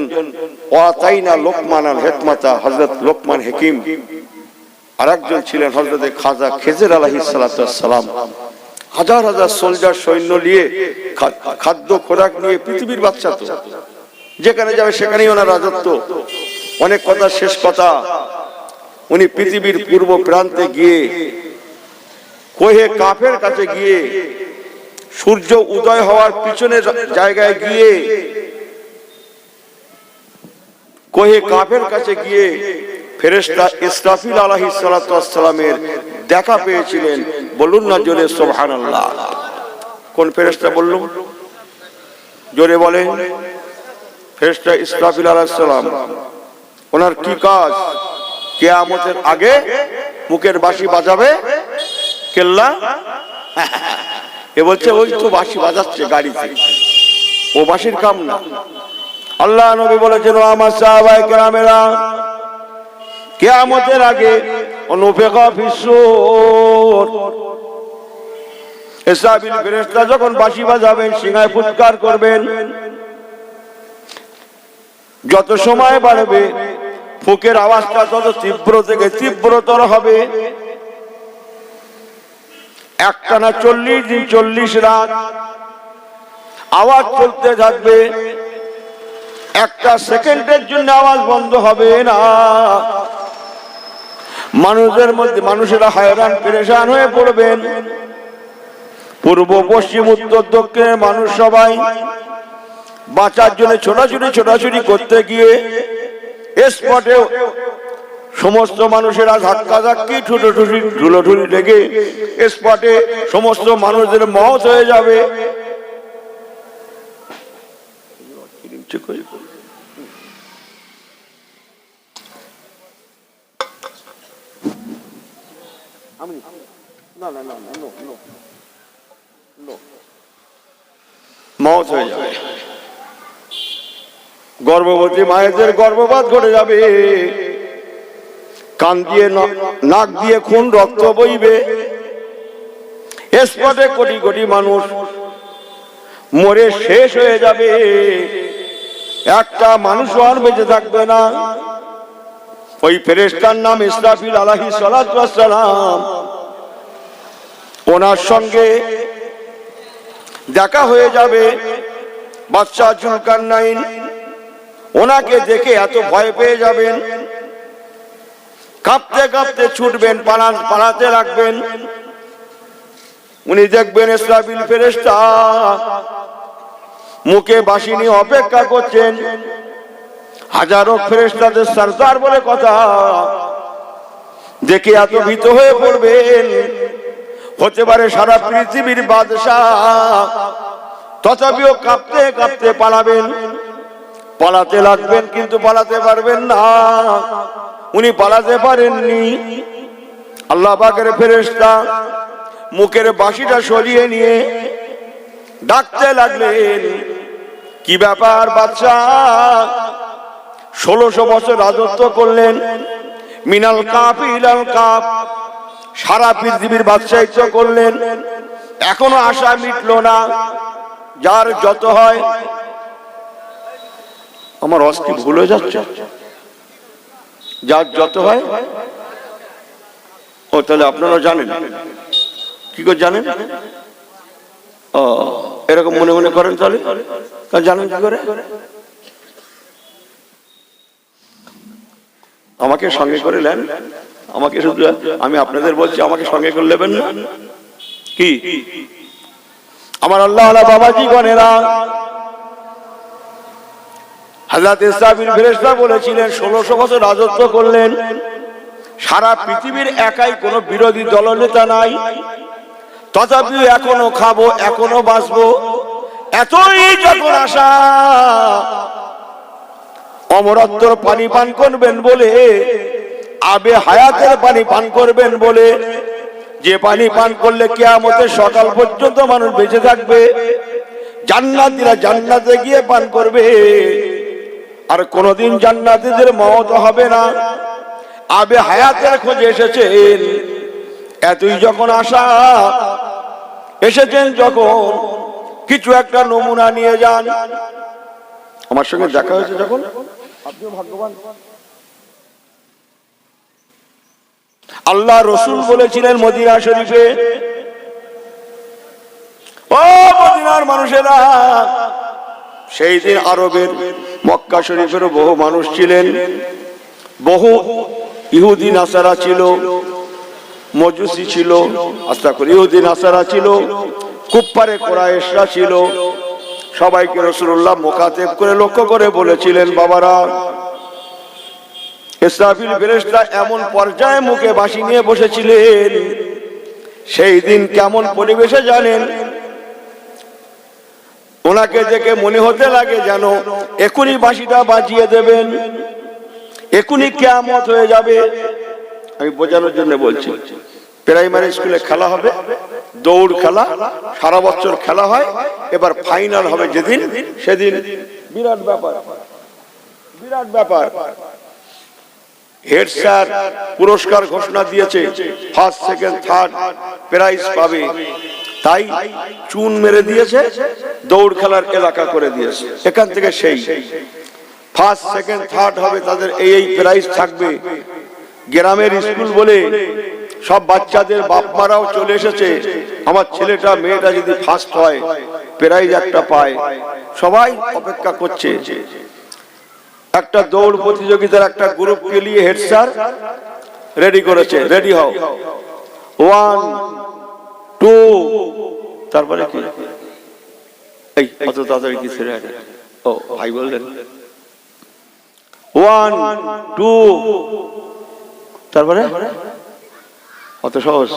ওয়াতাইনা লোকমান আল হিকমাতা, হযরত লোকমান হাকিম, আর একজন ছিলেন হযরত খাজা খেজর আলাইহিস সালাতু ওয়াস সালাম। হাজার হাজার সোলজার সৈন্য নিয়ে, খাদ্য খোরাক নিয়ে, পৃথিবীর বাদশা তো, যেখানে যাবে সেখানেই ওনার রাজত্ব। অনেক কথা, শেষ কথা, উনি পৃথিবীর পূর্ব প্রান্তে গিয়ে কোহে কাফের কাছে গিয়ে, সূর্য উদয় হওয়ার পিছনের জায়গায় গিয়ে, কোহে কাফের কাছে গিয়ে ফেরেশতা ইসরাফিল আলাইহিস সালাতু ওয়াস সালামের দেখা পেয়েছিলেন। বলুন না জোরে সুবহানাল্লাহ। কোন ফেরেশতা বললুম? জোরে বলেন। ফেরেশতা ইসরাফিল আলাইহিস সালাম। ওনার কি কাজ? কিয়ামতের আগে মুখের বাঁশি বাজাবে কেল্লা। এ বলছে ওই তো বাঁশি বাজাচ্ছে গাড়িতে, ও বাঁশির কাম না। আল্লাহ নবী বলেছেন আমার সাহাবায়ে কেরামেরা, কিয়ামতের আগে অনুফিকা ফিস-সূর, ইসরাফিল ফেরেশতা যখন বাঁশি বাজাবেন, সিংহায় ফুৎকার করবেন, যত সময় বাড়বে ফুকের আওয়াজটা তত তীব্র থেকে তীব্রতর হবে। একটানা 40 দিন 40 রাত আওয়াজ চলতে থাকবে, একটা সেকেন্ডের জন্য আওয়াজ বন্ধ হবে না। মানুষের মধ্যে মানুষেরা হয়রান পেরেশান হয়ে পড়বেন। পূর্ব পশ্চিম উত্তর দক্ষিণের মানুষ সবাই বাঁচার জন্য ছোটাছুটি করতে গিয়ে স্পটে সমস্ত মানুষেরা ধাক্কাধাক্কি ঠুলোঠুলি লেগে স্পটে সমস্ত মানুষদের মওত হয়ে যাবে। মওত হয়ে যাবে। গর্ভবতী মায়েদের গর্ভপাত ঘটে যাবে, কান দিয়ে নাক দিয়ে খুন রক্ত বইবে। স্পটে কোটি কোটি মানুষ মরে শেষ হয়ে যাবে। একটা মানুষও আর বেঁচে থাকবে না। ওই ফেরেশতার নাম ইসরাফিল আলাইহিস সালাতু ওয়াস সালাম। ওনার সঙ্গে দেখা হয়ে যাবে। বাদশা জুলকারনাইন ওনাকে দেখে এত ভয় পেয়ে যাবেন, কাঁপতে কাঁপতে ছুটবেন, পালাতে লাগবেন। উনি দেখবেন ইসরাফিল ফেরেশতা মুখে বাঁশি নিয়ে অপেক্ষা করছেন। হাজারো ফেরেশতাদের সরদার বলে কথা, দেখে এত ভীত হয়ে পড়বেন, হতে পারে সারা পৃথিবীর বাদশাহ। তথাপিও কাঁপতে কাঁপতে পালাবেন, পালাতে লাগবেন, কিন্তু পালাতে পারবেন না। উনি পালাতে পারেননি। আল্লাহ পাকের ফেরেশতা মুখের বাঁশিটা সরিয়ে নিয়ে ডাকতে লাগলেন, কি ব্যাপার বাদশাহ? 1600 বছর রাজত্ব করলেন, মিনাল কাফ ইলাল কাফ, সারা পৃথিবীর বাদশাহিত্ব করলেন, এখনো আশা মিটলো না। যার যত হয়, আমার অস্তি ভুলে যাচ্ছে, যার যত হয়। ও তাহলে আপনারা জানেন, কি করে জানেন? ও এরকম মনে মনে করেন, তাহলে জানেন কি করে? আমাকে সঙ্গে করে নেন, আমাকে শুধু, আমি আপনাদের বলছি, আমাকে সঙ্গে করে নেবেন না কি? আমার আল্লাহ বাবাজি গণেরা, হযরত ইসরাফিল ফেরেশতা বলেছিলেন 1600 বছর রাজত্ব করলেন, সারা পৃথিবীর একাই কোনো বিরোধী দলনেতা নাই, তথাপিও এখনো খাবো, এখনো বাঁচবো, এতই যখন আশা। অমরত্বর পানি পান করবেন বলে, আবে হায়াতের পানি পান করবেন বলে, যে পানি পান করলে কিয়ামতের সকাল পর্যন্ত মানুষ বেঁচে থাকবে, জান্নাতীরা জান্নাতে গিয়ে পান করবে, আর কোনদিন জান্নাতীদের মওত হবে না। আবে হায়াতের খোঁজে এসেছেন, এতই যখন আশা, এসেছেন যখন, কিছু একটা নমুনা নিয়ে যান। আমার সঙ্গে দেখা হয়েছে যখন, আপনিও ভাগ্যবান। আল্লাহ রসুল বলেছিলেন মদিনা শরীফে, ও মদিনার মানুষেরা, সেই দিন আরবের মক্কা শরীফেরও বহু মানুষ ছিলেন, বহু ইহুদি নাসারা ছিল, মজুসি ছিল, ইহুদি নাসারা ছিল, কুফফারে কুরাইশরা ছিল। সবাইকে রাসূলুল্লাহ মুখাতেব করে লক্ষ্য করে বলেছিলেন, বাবারা, ইসরাফিল ফেরেশতা এমন পর্যায়ে মুখে বাঁশি নিয়ে বসেছিলেন, সেই দিন কেমন পরিবেশে জানেন? ওনাকে দেখে মনে হতে লাগে যেন এখনই বাঁশিটা বাজিয়ে দেবেন, এখনই কিয়ামত হয়ে যাবে। আমি বোঝানোর জন্য বলছি, প্রাইমারি স্কুলে খেলা হবে, দৌড় খেলা, সারা বছর খেলা হয়, এবার ফাইনাল হবে যেদিন, সেদিন বিরাট ব্যাপার, বিরাট ব্যাপার। হেড স্যার পুরস্কার ঘোষণা দিয়েছে, ফার্স্ট সেকেন্ড থার্ড প্রাইজ পাবে, তাই চুন মেরে দিয়েছে, দৌড় খেলার এলাকা করে দিয়েছে। এখান থেকে সেই ফার্স্ট সেকেন্ড থার্ড হবে, তাদের এই প্রাইজ থাকবে। গ্রামের স্কুল বলে সব বাচ্চাদের বাপ মারাও চলে এসেছে, আমার ছেলেটা মেয়েটা যদি ফার্স্ট হয় প্রাইজ একটা পায়, সবাই অপেক্ষা করছে। একটা দৌড় প্রতিযোগিতার একটা গ্রুপকে নিয়ে হেড স্যার রেডি করেছে, রেডি হও, 1 2, তারপরে কি? এই অত তাড়াতাড়ি কি ছেড়ে আছে? ও ভাই বললেন 1 2, তারপরে অত সহজ?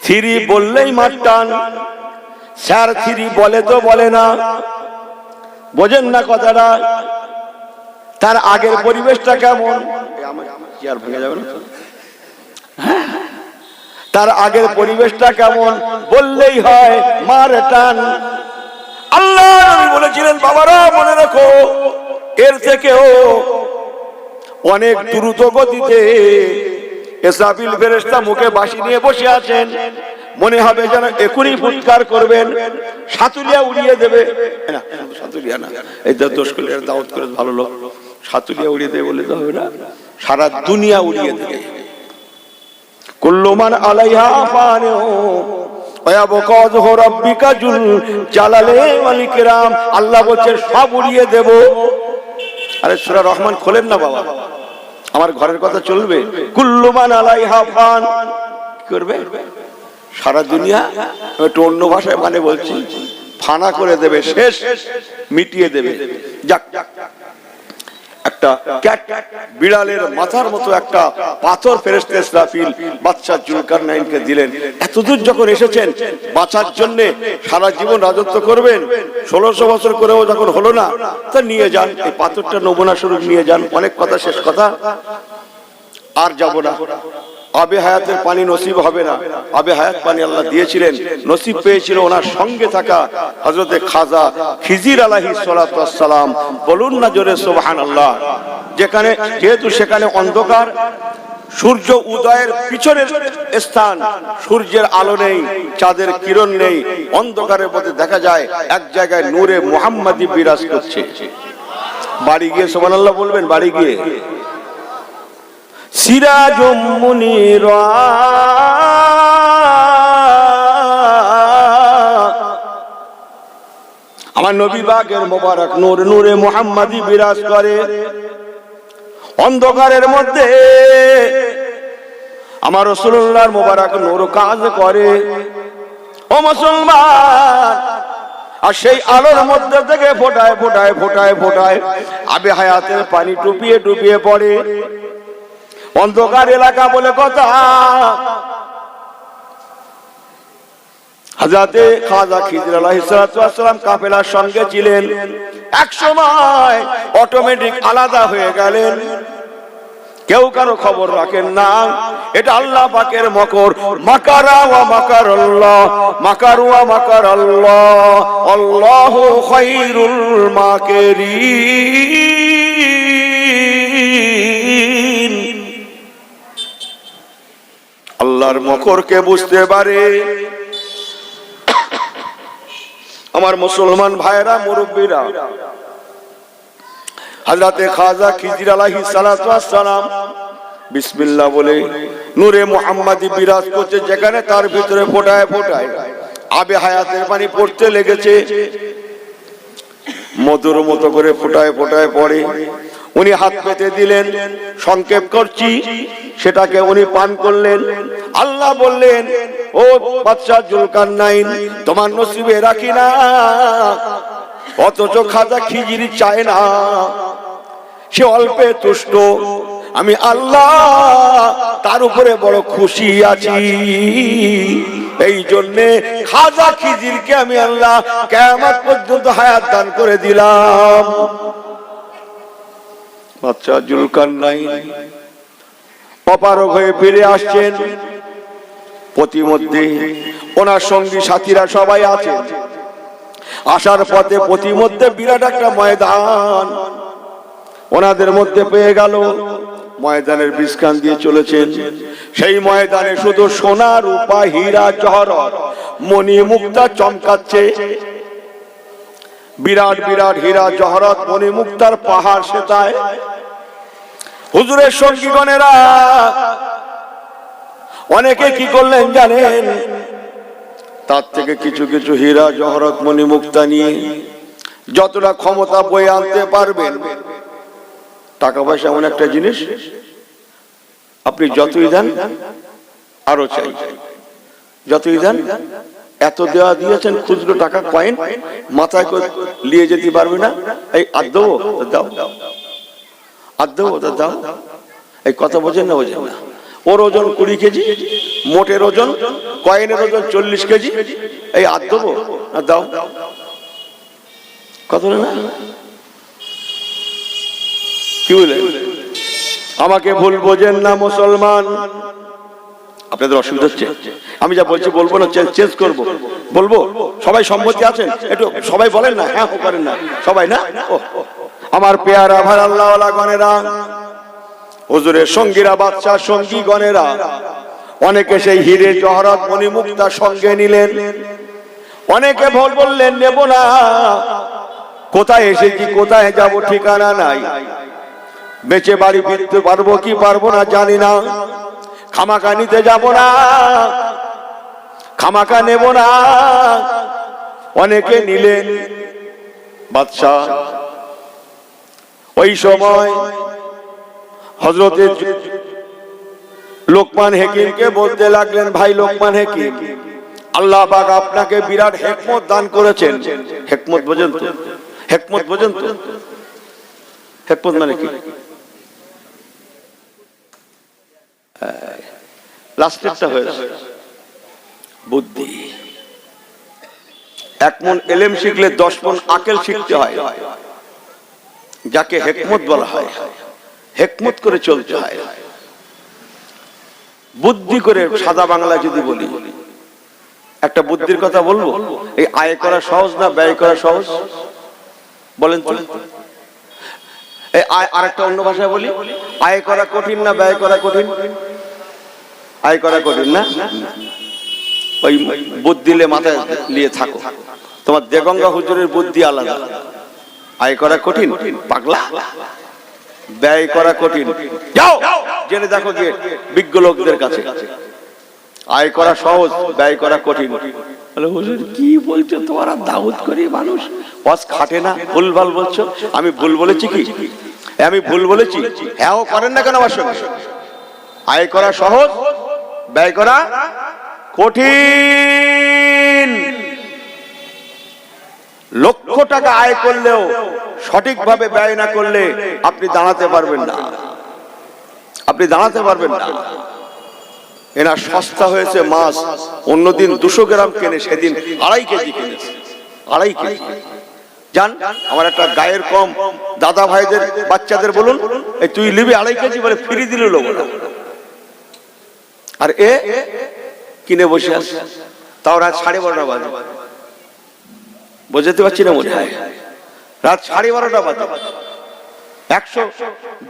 3 বললেই মারটান, স্যার 3 বলে তো বলে না, বোঝেন না কথাটা? তার আগের পরিবেশটা কেমন? চেয়ার ভেঙে যাবে না? তার আগের পরিবেশটা কেমন বললেই হয় মার টান। আল্লাহ নবী বলেছিলেন, বাবারা মনে রাখো, এর থেকেও অনেক দ্রুত গতিতে ইসরাফিল ফেরেশতা মুখে বাঁশি নিয়ে বসে আছেন, মনে হবে যেন এখনই ফুৎকার করবেন, সাতুলিয়া উড়িয়ে দেবে। না, সাতুলিয়া না, এই দোষ করলে দাওয়াত করে ভালো লোক, সাতুলিয়া উড়িয়ে দেবে বলে তো হবে না, সারা দুনিয়া উড়িয়ে দেবে। কুল্লু মান আলাইহা ফান ওয়ায়াবকা ওয়াজহু রাব্বিকা যুল জালালি ওয়াল ইকরাম। আল্লাহ বলছে সব উড়িয়ে দেব। আরে সূরা রহমান খোলেন না বাবা, আমার ঘরের কথা চলবে। কুল্লু মান আলাইহা ফান, কি করবে? সারা দুনিয়া, একটু অন্য ভাষায় মানে বলছি, ফানা করে দেবে, শেষ, মিটিয়ে দেবে। যাক, একটা বিড়ালের মাথার মতো একটা পাথর ফেরেশতা ইসরাফিল বাদশা জুলকারনাইনকে দিলেন। এতদূর যখন এসেছেন বাঁচার জন্য, সারা জীবন রাজত্ব করবেন, 1600 বছর করেও যখন হলো না, তা নিয়ে যান, এই পাথরটা নমুনা স্বরূপ নিয়ে যান। অনেক কথা, শেষ কথা আর যাব না। আবে হায়াতের পানি নসিব হবে না, আবে হায়াত পানি আল্লাহ দিয়েছিলেন, নসিব পেয়েছিল ওনার সঙ্গে থাকা হযরতে খাজা খিজির আলাইহিস সালাতু ওয়াস সালাম। বলুন না জোরে সুবহানাল্লাহ। যেখানে, যেহেতু সেখানে অন্ধকার, সূর্য উদয়ের পিছনের স্থান, সূর্যের আলো নেই, চাঁদের কিরণ নেই, অন্ধকারের মধ্যে দেখা যায় এক জায়গায় নূরে মুহাম্মাদি বিরাজ করছে। বাড়ি গিয়ে সুবহানাল্লাহ বলবেন, বাড়ি গিয়ে সিরাজুম মুনিরা, আমার নবী পাকের মোবারক নূর, নূরে মুহাম্মাদি বিরাজ করে অন্ধকারের মধ্যে। আমার রাসূলুল্লাহর মোবারক নূর কাজ করে। ও মুসলমান, আর সেই আলোর মধ্যে থেকে ফোটায় ফোটায় ফোটায় ফোটায় আবে হায়াতের পানি টুপিয়ে টুপিয়ে পড়ে। অন্ধকার এলাকা বলে কথা। হযরতে খাজা খিজির আলাইহিস সালাতু ওয়াস সালাম কাফেলার সঙ্গে ছিলেন। এক সময় অটোমেটিক আলাদা হয়ে গেলেন, কেউ কারো খবর রাখেন না। এটা আল্লাহ পাকের মকর। মাকারা ওয়া মাকারাল্লাহ, মাকারু ওয়া মাকারাল্লাহ, আল্লাহু খায়রুল মাকিরিন। আল্লাহর মকরকে বুঝতে পারে আমার মুসলমান ভাইরা, মুরব্বীরা। হযরতে খাজা খিজির আলাইহিস সালাতু ওয়াস সালাম বিসমিল্লাহ বলে নূরে মুহাম্মাদি বিরাজ করছে, যেখানে তার ভিতরে ফোটায় ফোটায় আবে হায়াতের পানি পড়তে লেগেছে। মধুর মতো করে ফোটায় ফোটায় পড়ে। উনি হাত পেতে দিলেন, সংক্ষেপ করছি, সেটাকে উনি পান করলেন। আল্লাহ বললেন, ও বাদশা জুলকারনাইন, তোমার নসিবে রাখি না। অথচ খাজা খিজির চায় না, সে অল্পে তুষ্ট। আমি আল্লাহ তার উপরে বড় খুশি আছি। এই জন্যে খাজা খিজিরকে আমি আল্লাহ কিয়ামত পর্যন্ত হায়াত দান করে দিলাম। বাদশা জুলকারনাইন অপারগ হয়ে ফিরে আসছেন। প্রতিমধ্যে ওনার সঙ্গী সাথীরা সবাই আছেন। আসার পথে প্রতিমধ্যে বিরাট একটা ময়দান ওনাদের মধ্যে পেয়ে গেল। ময়দানের বিস্কান দিয়ে চলেছেন। সেই ময়দানে শুধু সোনা, রূপা, হীরা, জহরত, মণি, মুক্তা চমকাচ্ছে। বিরাট বিরাট হীরা, জহরত, মণি, মুক্তার পাহাড় সেটায়। হুজুরের সঙ্গীগণেরা অনেকে কি করলেন জানেন? তার থেকে কিছু কিছু হীরা, জহরত, মণি, মুক্তা নিয়ে যতটা ক্ষমতা বয়ে আনতে পারবেন। টাকা পয়সা এমন একটা জিনিস, আপনি যতই দেন আরো চাই, যতই দেন। এত দেওয়া দিয়েছেন, খুচরো টাকা কয়েন মাথায় করে নিয়ে যেতে পারবে না। এই আর দেবো, দাও, আর দেবো, দাও। এই কথা বোঝেন না? বোঝেন না? ওর ওজন 20 কেজি, মোটের ওজন, কয়েনের ওজন 40 কেজি। এই আর দেবো, দাও, কত না? কি বলে? আমাকে ভুল বোঝেন না মুসলমান। আপনাদের অসুবিধা হচ্ছে? আমি যা বলছি বলবো না, চেঞ্জ করবো, বলবো? সবাই সম্মতি আছেন? একটু সবাই বলেন না, হ্যাঁ করেন না সবাই, না? আমার পেয়ারা ভাই আল্লাহওয়ালা গণেরা, হুজুরের সঙ্গীরা, বাদশার সঙ্গী গণেরা, অনেকে সেই হিরে জহরত মণিমুক্তা সঙ্গে নিলেন, অনেকে বললেন নেব না, কোথায় এসেছি কোথায় যাব ঠিকানা নাই, বেঁচে বাড়ি ফিরতে পারবো কি পারবো না জানি না, খামাকা নিতে যাব না, খামাকা নেব না। অনেকে নিলেন। বাদশাহ ওই সময় হযরত লোকমান হাকিমকে বলতে লাগলেন, ভাই লোকমান হাকিম, আল্লাহ পাক আপনাকে বিরাট হিকমত দান করেছেন। হিকমত বোঝেন তো? হিকমত বোঝেন তো? হিকমত মানে কি? লাস্টেরটা হয়েছে বুদ্ধি। 1 মণ ইলম শিখলে 10 মণ আকল শিখতে হয়, যাকে হিকমত বলা হয়। হিকমত করে চলতে হয়, বুদ্ধি করে। সাদা বাংলা যদি বলি, একটা বুদ্ধির কথা বলবো, এই আয় করা সহজ না ব্যয় করা সহজ বলেন তো? এই আরেকটা অন্য ভাষায় বলি, আয় করা কঠিন না ব্যয় করা কঠিন? আয় করা কঠিন না? ওই বুদ্ধি মাথায় নিয়ে থাকো, তোমার দেগঙ্গা হুজুরের বুদ্ধি আলাদা। আয় করা কঠিন পাগলা, ব্যয় করা কঠিন। যাও জেনে দেখো গিয়ে বিজ্ঞ লোকদের কাছে, আয় করা সহজ ব্যয় করা কঠিন। বলে হুজুর কি বলছো তোমরা? দাউদ করি মানুষ, ওয়াজ খাটে না, ভুলভাল বলছো। আমি ভুল বলেছি কি? আমি ভুল বলেছি? হ্যাঁ করেন না কেন আমার সঙ্গে? আয় করা সহজ ব্যয় করা কঠিন। লক্ষ টাকা আয় করলেও সঠিকভাবে ব্যয় না করলে আপনি দাঁড়াতে পারবেন না, আপনি দাঁড়াতে পারবেন না। এনার সস্তা হয়েছে মাছ, অন্যদিন 200 গ্রাম কেনে, সেদিন 2.5 কেজি কিনেছে। 2.5 কেজি। জান আমার একটা গায়ের কম দাদা ভাইদের বাচ্চাদের বলুন, এই তুই নিবি 2.5 কেজি বলে ফ্রি দিল লোকরা, আর এ কিনে বসে আছে। তাও রাত 12:30 বাজে, বুঝতে পারছি না মনে হয়, রাত 12:30 বাজে। 100,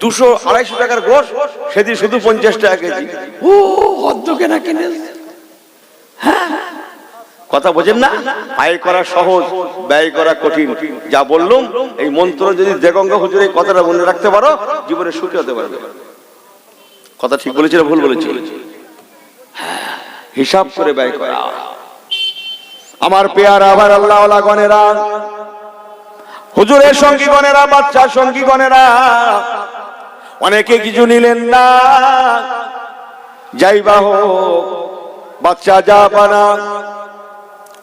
200, 250 টাকার গোশ, সেদিন শুধু 50 টাকা কেজি। ও অর্ধ কেনা কিনে। হ্যাঁ কথা বোঝেন না? আয় করা সহজ ব্যয় করা কঠিন। যা বললাম এই মন্ত্র যদি দেগঙ্গা হুজুর এই কথাটা মনে রাখতে পারো, জীবনে সুখী হতে পারবে। কথা ঠিক বলেছি না ভুল বলেছি? হিসাব করে ব্যয় করা। আমার পেয়ারা আবার আল্লাহ ওয়ালা গণেরা, হুজুরের সঙ্গী গণেরা, বাচ্চার সঙ্গী গণেরা, অনেকে কিছু নিলেন না। যাইবা হোক, বাচ্চা যা পানা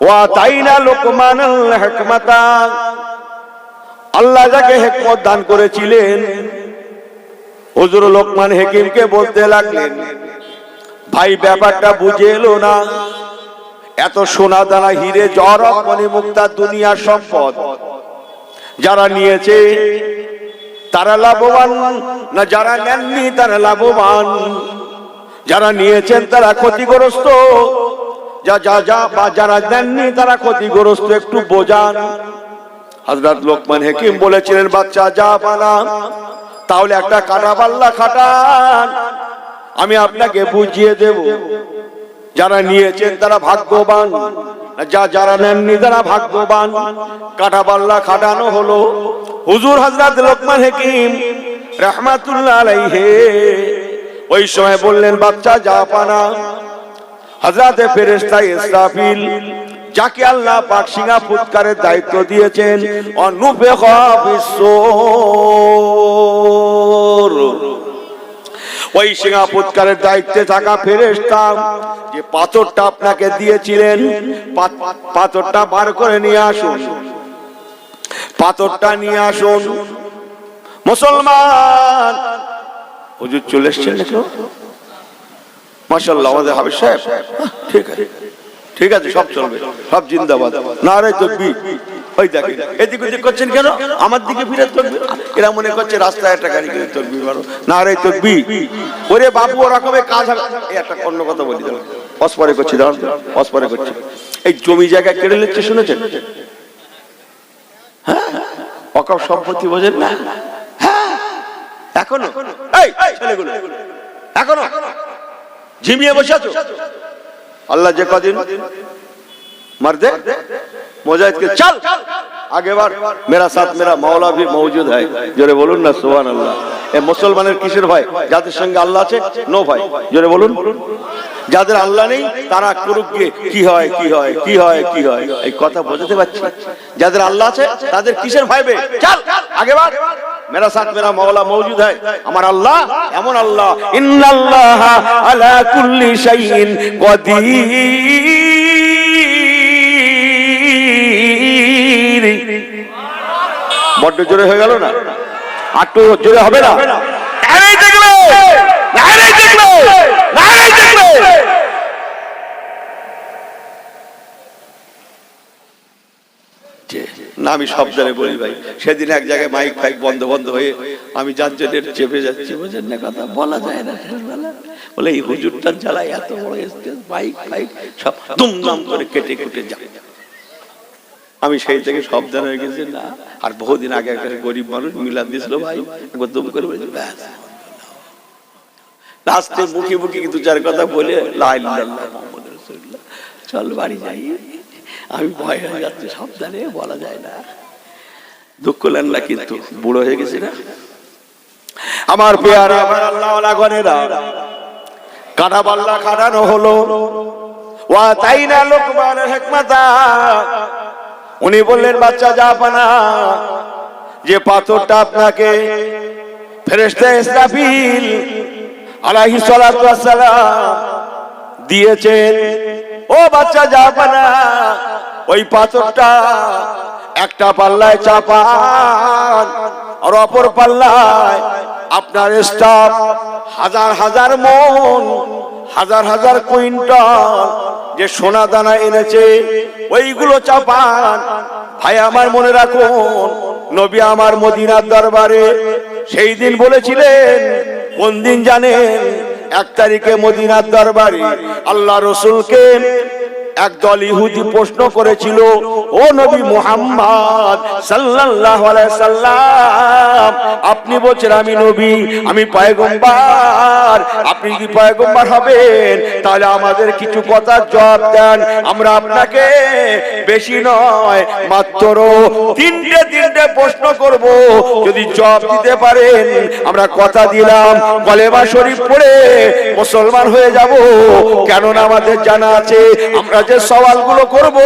ওয়া তাইনা লোকমানুল হিকমাতা, আল্লাহ যাকে হিকমত দান করেছিলেন, হুজুর লোকমান হাকিমকে বলতে লাগলেন, ভাই ব্যাপারটা বুঝে এলো না। এত সোনা দানা হিরে জহরত মণিমুক্তা দুনিয়ার সম্পদ যারা নিয়েছে তারা লাভবান না যারা নেননি তারা লাভবান? যারা নিয়েছেন তারা ক্ষতিগ্রস্ত, যারা নেননি তারা ক্ষতিগ্রস্ত। একটু বোঝান। হযরত লোকমান হাকিম বলেছিলেন, বাচ্চা যা পানা, তাহলে একটা কাটা পাল্লা খাটান, আমি আপনাকে বুঝিয়ে দেব। যারা নিয়েছেন তারা ভাগ্যবান, যারা নেননি তারা ভাগ্যবান। কাটা পাল্লা খাটানো হলো। হুজুর হযরত লোকমান হাকিম রাহমাতুল্লাহ আলাইহি ওই সময় বললেন, বাচ্চা যা পানা। হযরত ফেরেশতা ইসরাফিল, যাকে আল্লাহ পাক সিংহা ফুৎকারের দায়িত্ব দিয়েছেন, অনুফিখা ফিস-সূর, ওই সিংহা ফুৎকারের দায়িত্বে থাকা ফেরেশতা যে পাথরটা আপনাকে দিয়েছিলেন, পাথরটা বার করে নিয়ে আসুন, পাথরটা নিয়ে আসুন। মুসলমান হুজুর চলে এসেছেন নাকি? মাশাআল্লাহ, আমাদের হাবিব সাহেব, ঠিক আছে ঠিক আছে, সব চলবে, সব জিন্দাবাদ। নারে তাকবীর। ওই দেখেন এদিক ওদিক করছেন কেন? আমার দিকে ফিরে তাকবীর। এরা মনে করছে রাস্তায় একটা গাড়ি করে তাকবীর মারো। নারে তাকবীর। ওরে বাবু ওরকমে কাজ হবে। এই একটা অন্য কথা বলি, দাও অস্পরে করছি, দাও অস্পরে করছি। এই জমি জায়গা কেড়ে নিচ্ছে শুনেছেন? হ্যাঁ, ওয়াকফ সম্পত্তি বোঝেন না? হ্যাঁ, এখনো এই ছেলেগুলো এখনো ঝিমিয়ে বসে আছো। আল্লাহ যে কদিন मर्दे मुजाहिद के चल आगे बढ़, मेरा साथ मेरा मौला भी मौजूद है। जोरे बोलून ना सुभान अल्लाह। ए मुसलमाনের কিসের ভাই? যাদের সঙ্গে আল্লাহ আছে নো ভাই। জোরে বলুন। যাদের আল্লাহ নেই তারা করুক গিয়ে কি হয় কি হয় কি হয় কি হয়, এই কথা বোঝাতে পারছি। যাদের আল্লাহ আছে তাদের কিসের ভাই বে? চল আগে बढ़, मेरा साथ मेरा मौला मौजूद है। আমার আল্লাহ এমন আল্লাহ, ইন্নাল্লাহা আলা কুল্লি শাইইন কাদির। বড্ড জোরে হয়ে গেল না? একটু জোরে হবে না? নারে দেখলে নারে দেখলে নারে দেখলে। না আমি সব জানে বলি ভাই, সেদিন এক জায়গায় মাইক ফাইক বন্ধ বন্ধ হয়ে আমি যানজটের চেপে যাচ্ছি, বুঝেন না কথা বলা যায় না শেষবেলা। বলে এই হুজুরটার জ্বালায় এত বড় স্টেজ, মাইক ফাইক সব দুমদাম করে কেটে কেটে যায়। আমি সেই থেকে সাবধান হয়ে গেছি না। আর বহুদিন আগে একটা গরিব মানুষ মিলাদ দিয়েছিল ভাই, একবার দুম করে বলেছে ব্যাস। লাস্টে মুখে মুখে দু চার কথা বলে লা ইলাহা ইল্লাল্লাহ মুহাম্মাদুর রাসূলুল্লাহ চল বাড়ি যাই। আমি ভয় হয়ে যাচ্ছে, সাবধানে বলা যায় না। দুঃখ লেন না, কিন্তু বুড়ো হয়ে গেছি না। আমার পেয়ারা আমার আল্লাহওয়ালা গনেরা, কাটা পাল্লা কাটানো হলো। ওয়া তাইনা লুকমানের হিকমাতা, উনি বললেন বাচ্চা জাপানা, যে পাথরটা আপনাকে ফেরেশতা ইসরাফিল আলাইহিস সালাতু ওয়াস সালাম দিয়েছেন, ও বাচ্চা জাপানা, ওই পাথরটা একটা পাল্লায় চাপান আর অপর পাল্লায় আপনার স্টাফ হাজার হাজার মন হাজার হাজার কুইন্টাল যে সোনা দানা এনেছে ওইগুলো চাপান। ভাই আমার মনে রাখুন, নবী আমার মদিনার দরবারে সেই দিন বলেছিলেন, কোন দিন জানেন? 1 তারিখে মদিনার দরবারে আল্লাহ রসুলকে একদল ইহুদি প্রশ্ন করেছিল, ও নবী মুহাম্মদ সাল্লাল্লাহু আলাইহি সাল্লাম, আপনি বলছেন আমি নবী, আমি পয়গম্বর, আপনি যদি পয়গম্বর হবেন তাহলে আমাদের কিছু কথা জবাব দেন। আমরা আপনাকে বেশি নয় মাত্র তিনটে প্রশ্ন করব, যদি জবাব দিতে পারেন আমরা কথা দিলাম কলেমা শরীফ পড়ে মুসলমান হয়ে যাব। কেননা আমাদের জানা আছে আমরা যে সওয়ালগুলো করব,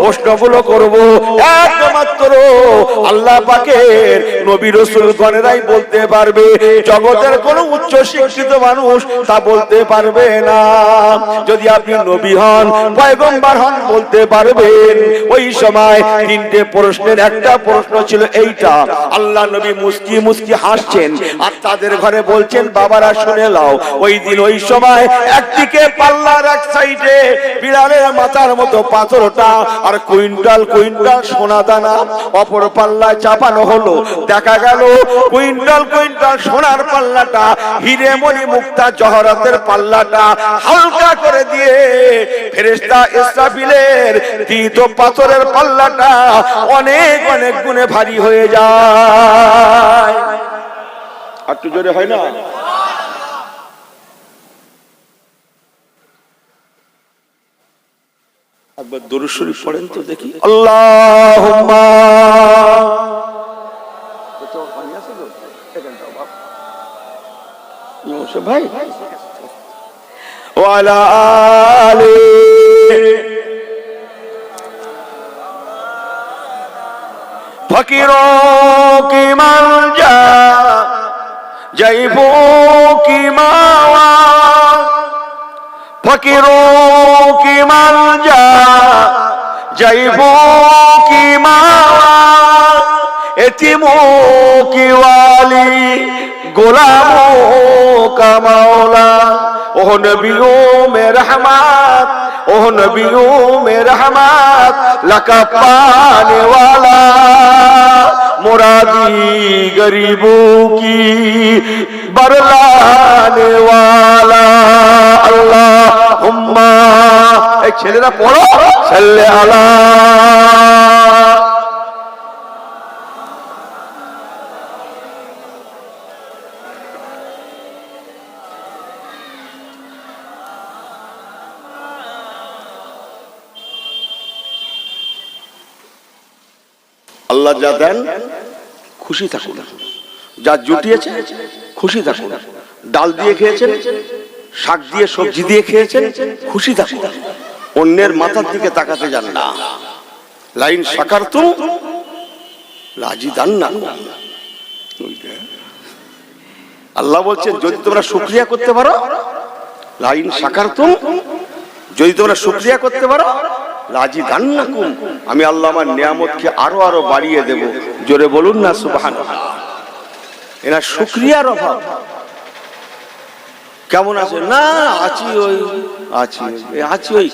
প্রশ্নগুলো করব, একমাত্র আল্লাহ পাকের নবী রাসূল গণেরাই বলতে পারবে। জগতের কোন উচ্চ শিক্ষিত মানুষ তা বলতে পারবে না। যদি আপনি নবী হন পয়গম্বর হন বলতে পারবেন। ওই সময় তিনটে প্রশ্নের একটা প্রশ্ন ছিল এইটা। আল্লাহ নবী মুস্কি মুস্কি হাসছেন আর তাদের ঘরে বলছেন, বাবারা শুনে নাও, ওই দিন ওই সময় একদিকে পাল্লার এক সাইডে বিড়ালের মাথার মতো পাথরটা আর কুইন্টাল কুইন্টাল সোনা দানা অপর পাল্লায় চাপানো হলো। দেখা গেল কুইন্টাল কুইন্টাল সোনার পাল্লাটা হিরে মণি মুক্তা জহরাতের পাল্লাটা হালকা করে দিয়ে ফেরেশতা ইসরাফিলের দিত পাথরের পাল্লাটা অনেক অনেক গুণে ভারী হয়ে যায়। একটু জোরে হয় না? একবার দরুদ শরীফ পড়েন তো দেখি। আল্লাহুম্মা ভাই ওয়ালা আলি ফকিরোं की मांजा जैबों की मावा, फकीरों की मांजा जैबों की मावा, यतीमों की वाली गुलामों का मौला। ओह नबियों में रहमत, ओह नबियों में रहमत, लका पाने वाला मुरादी गरीबों की बरलाने वाला। अल्लाहुम्मा, एक ছেলেরা পড়ো সাল্লি আলা। আল্লাহ যা দেন খুশি থাকুন, যা জুটিয়েছে খুশি থাকুন, ডাল দিয়ে খেয়েছেন, শাক দিয়ে সবজি দিয়ে খেয়েছেন, খুশি থাকুন, অন্যের মাথার দিকে তাকাতে যান না। লাইন শাকারতুম লাজিদান্নাকুম, আল্লাহ বলছেন যদি তোমরা শুকরিয়া করতে পারো, লাইন শাকারতুম, যদি তোমরা শুকরিয়া করতে পারো, লাজিদান্নাকুম, আমি আল্লাহ আমার নিয়ামতকে আরো আরো বাড়িয়ে দেব। জোরে বলুন না সুবহানাল্লাহ। এরা শুকরিয়ার অভাব। কেমন আছে? না আছি ওই আছি আছি ওই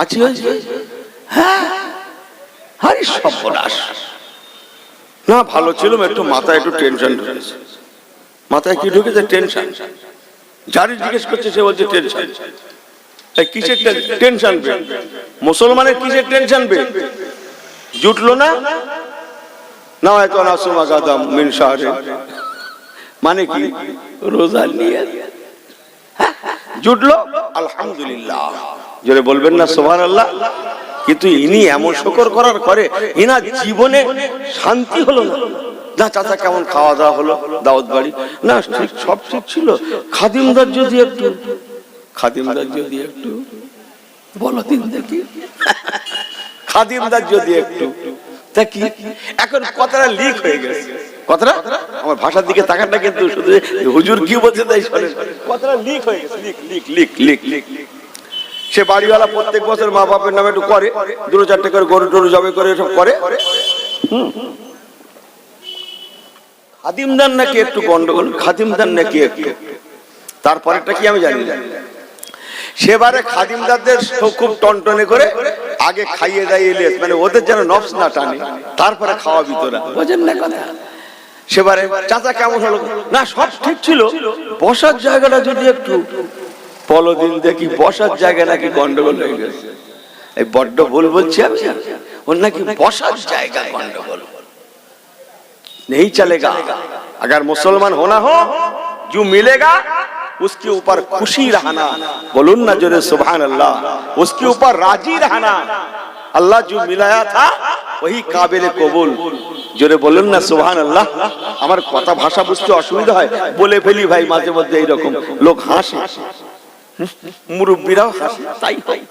আছি ওই, হ্যাঁ আরে সর্বনাশ। না ভালো ছিল, একটু মাথায় একটু টেনশন ঢুকেছে। মাথায় কি ঢুকেছে? টেনশন। যারই জিজ্ঞেস করছে সে বলছে টেনশন। কিসের টেনশন? মুসলমানের কিসের টেনশন? জুটলো না, না হয়তো না সুমা গাদাম মিন শাহরে, মানে কি রোজা নিয়ে জুটলো, আলহামদুলিল্লাহ। জোরে বলবেন না সুবহানাল্লাহ। কিন্তু ইনি এমন শুকর করার করে ইনা জীবনে শান্তি হলো না। না চাচা কেমন খাওয়া দাওয়া হলো দাওয়াত বাড়ি? না ঠিক সব ঠিক ছিল, খাদিমদার যদি একটু, খাদিমদার যদি একটু বলো দিন দেখি, খাদিমদার যদি একটু, তা কি এখন কথাটা লিক হয়ে গেছে। কথাটা আমার ভাষার দিকে তাকান না, কিন্তু শুধু হুজুর কি বলছে তাই শোনেন। কথাটা লিক হয়ে গেছে, leak leak leak leak leak. সে বাড়িওয়ালা প্রত্যেক বছর মা বাপের নামে একটু করে, দুটো চারটে করে গরু টরু জবে করে এসব করে। খাদিমদার নাকি একটু গন্ডগোল, খাদিমদার নাকি একটু, তারপরেরটা কি আমি জানি না। সেবারে খাদিমদারদের খুব টনটনে করে আগে খাইয়ে দেয় ইলিয়াস, মানে ওদের যেন নফস না টানে, তারপরে খাওয়া ভিতরা, বোঝেন না কথা। সেবারে চাচা কেমন হলো? না সব ঠিক ছিল, বসার জায়গাটা যদি একটু বলো দিন দেখি, বসার জায়গা নাকি গন্ডগোল হয়ে গেছে। এই বড্ড ভুল বলছি আমি, ওর নাকি বসার জায়গা গন্ডগোল। नहीं चलेगा, अगर मुसलमान होना हो जो मिलेगा उसके ऊपर खुशी रहना, बोलून ना जोरे सुभान अल्लाह, उसके ऊपर राजी रहना। अल्लाह जो मिलाया था वही काबिल कबूल। जोरे बोलून ना सुभान अल्लाह। আমার কথা ভাষা বুঝতে অসুবিধা হয়, বলে ফেলি ভাই মাঝে মধ্যে এইরকম, লোক হাসে, মুরব্বিরাও হাসে, তাই হয়।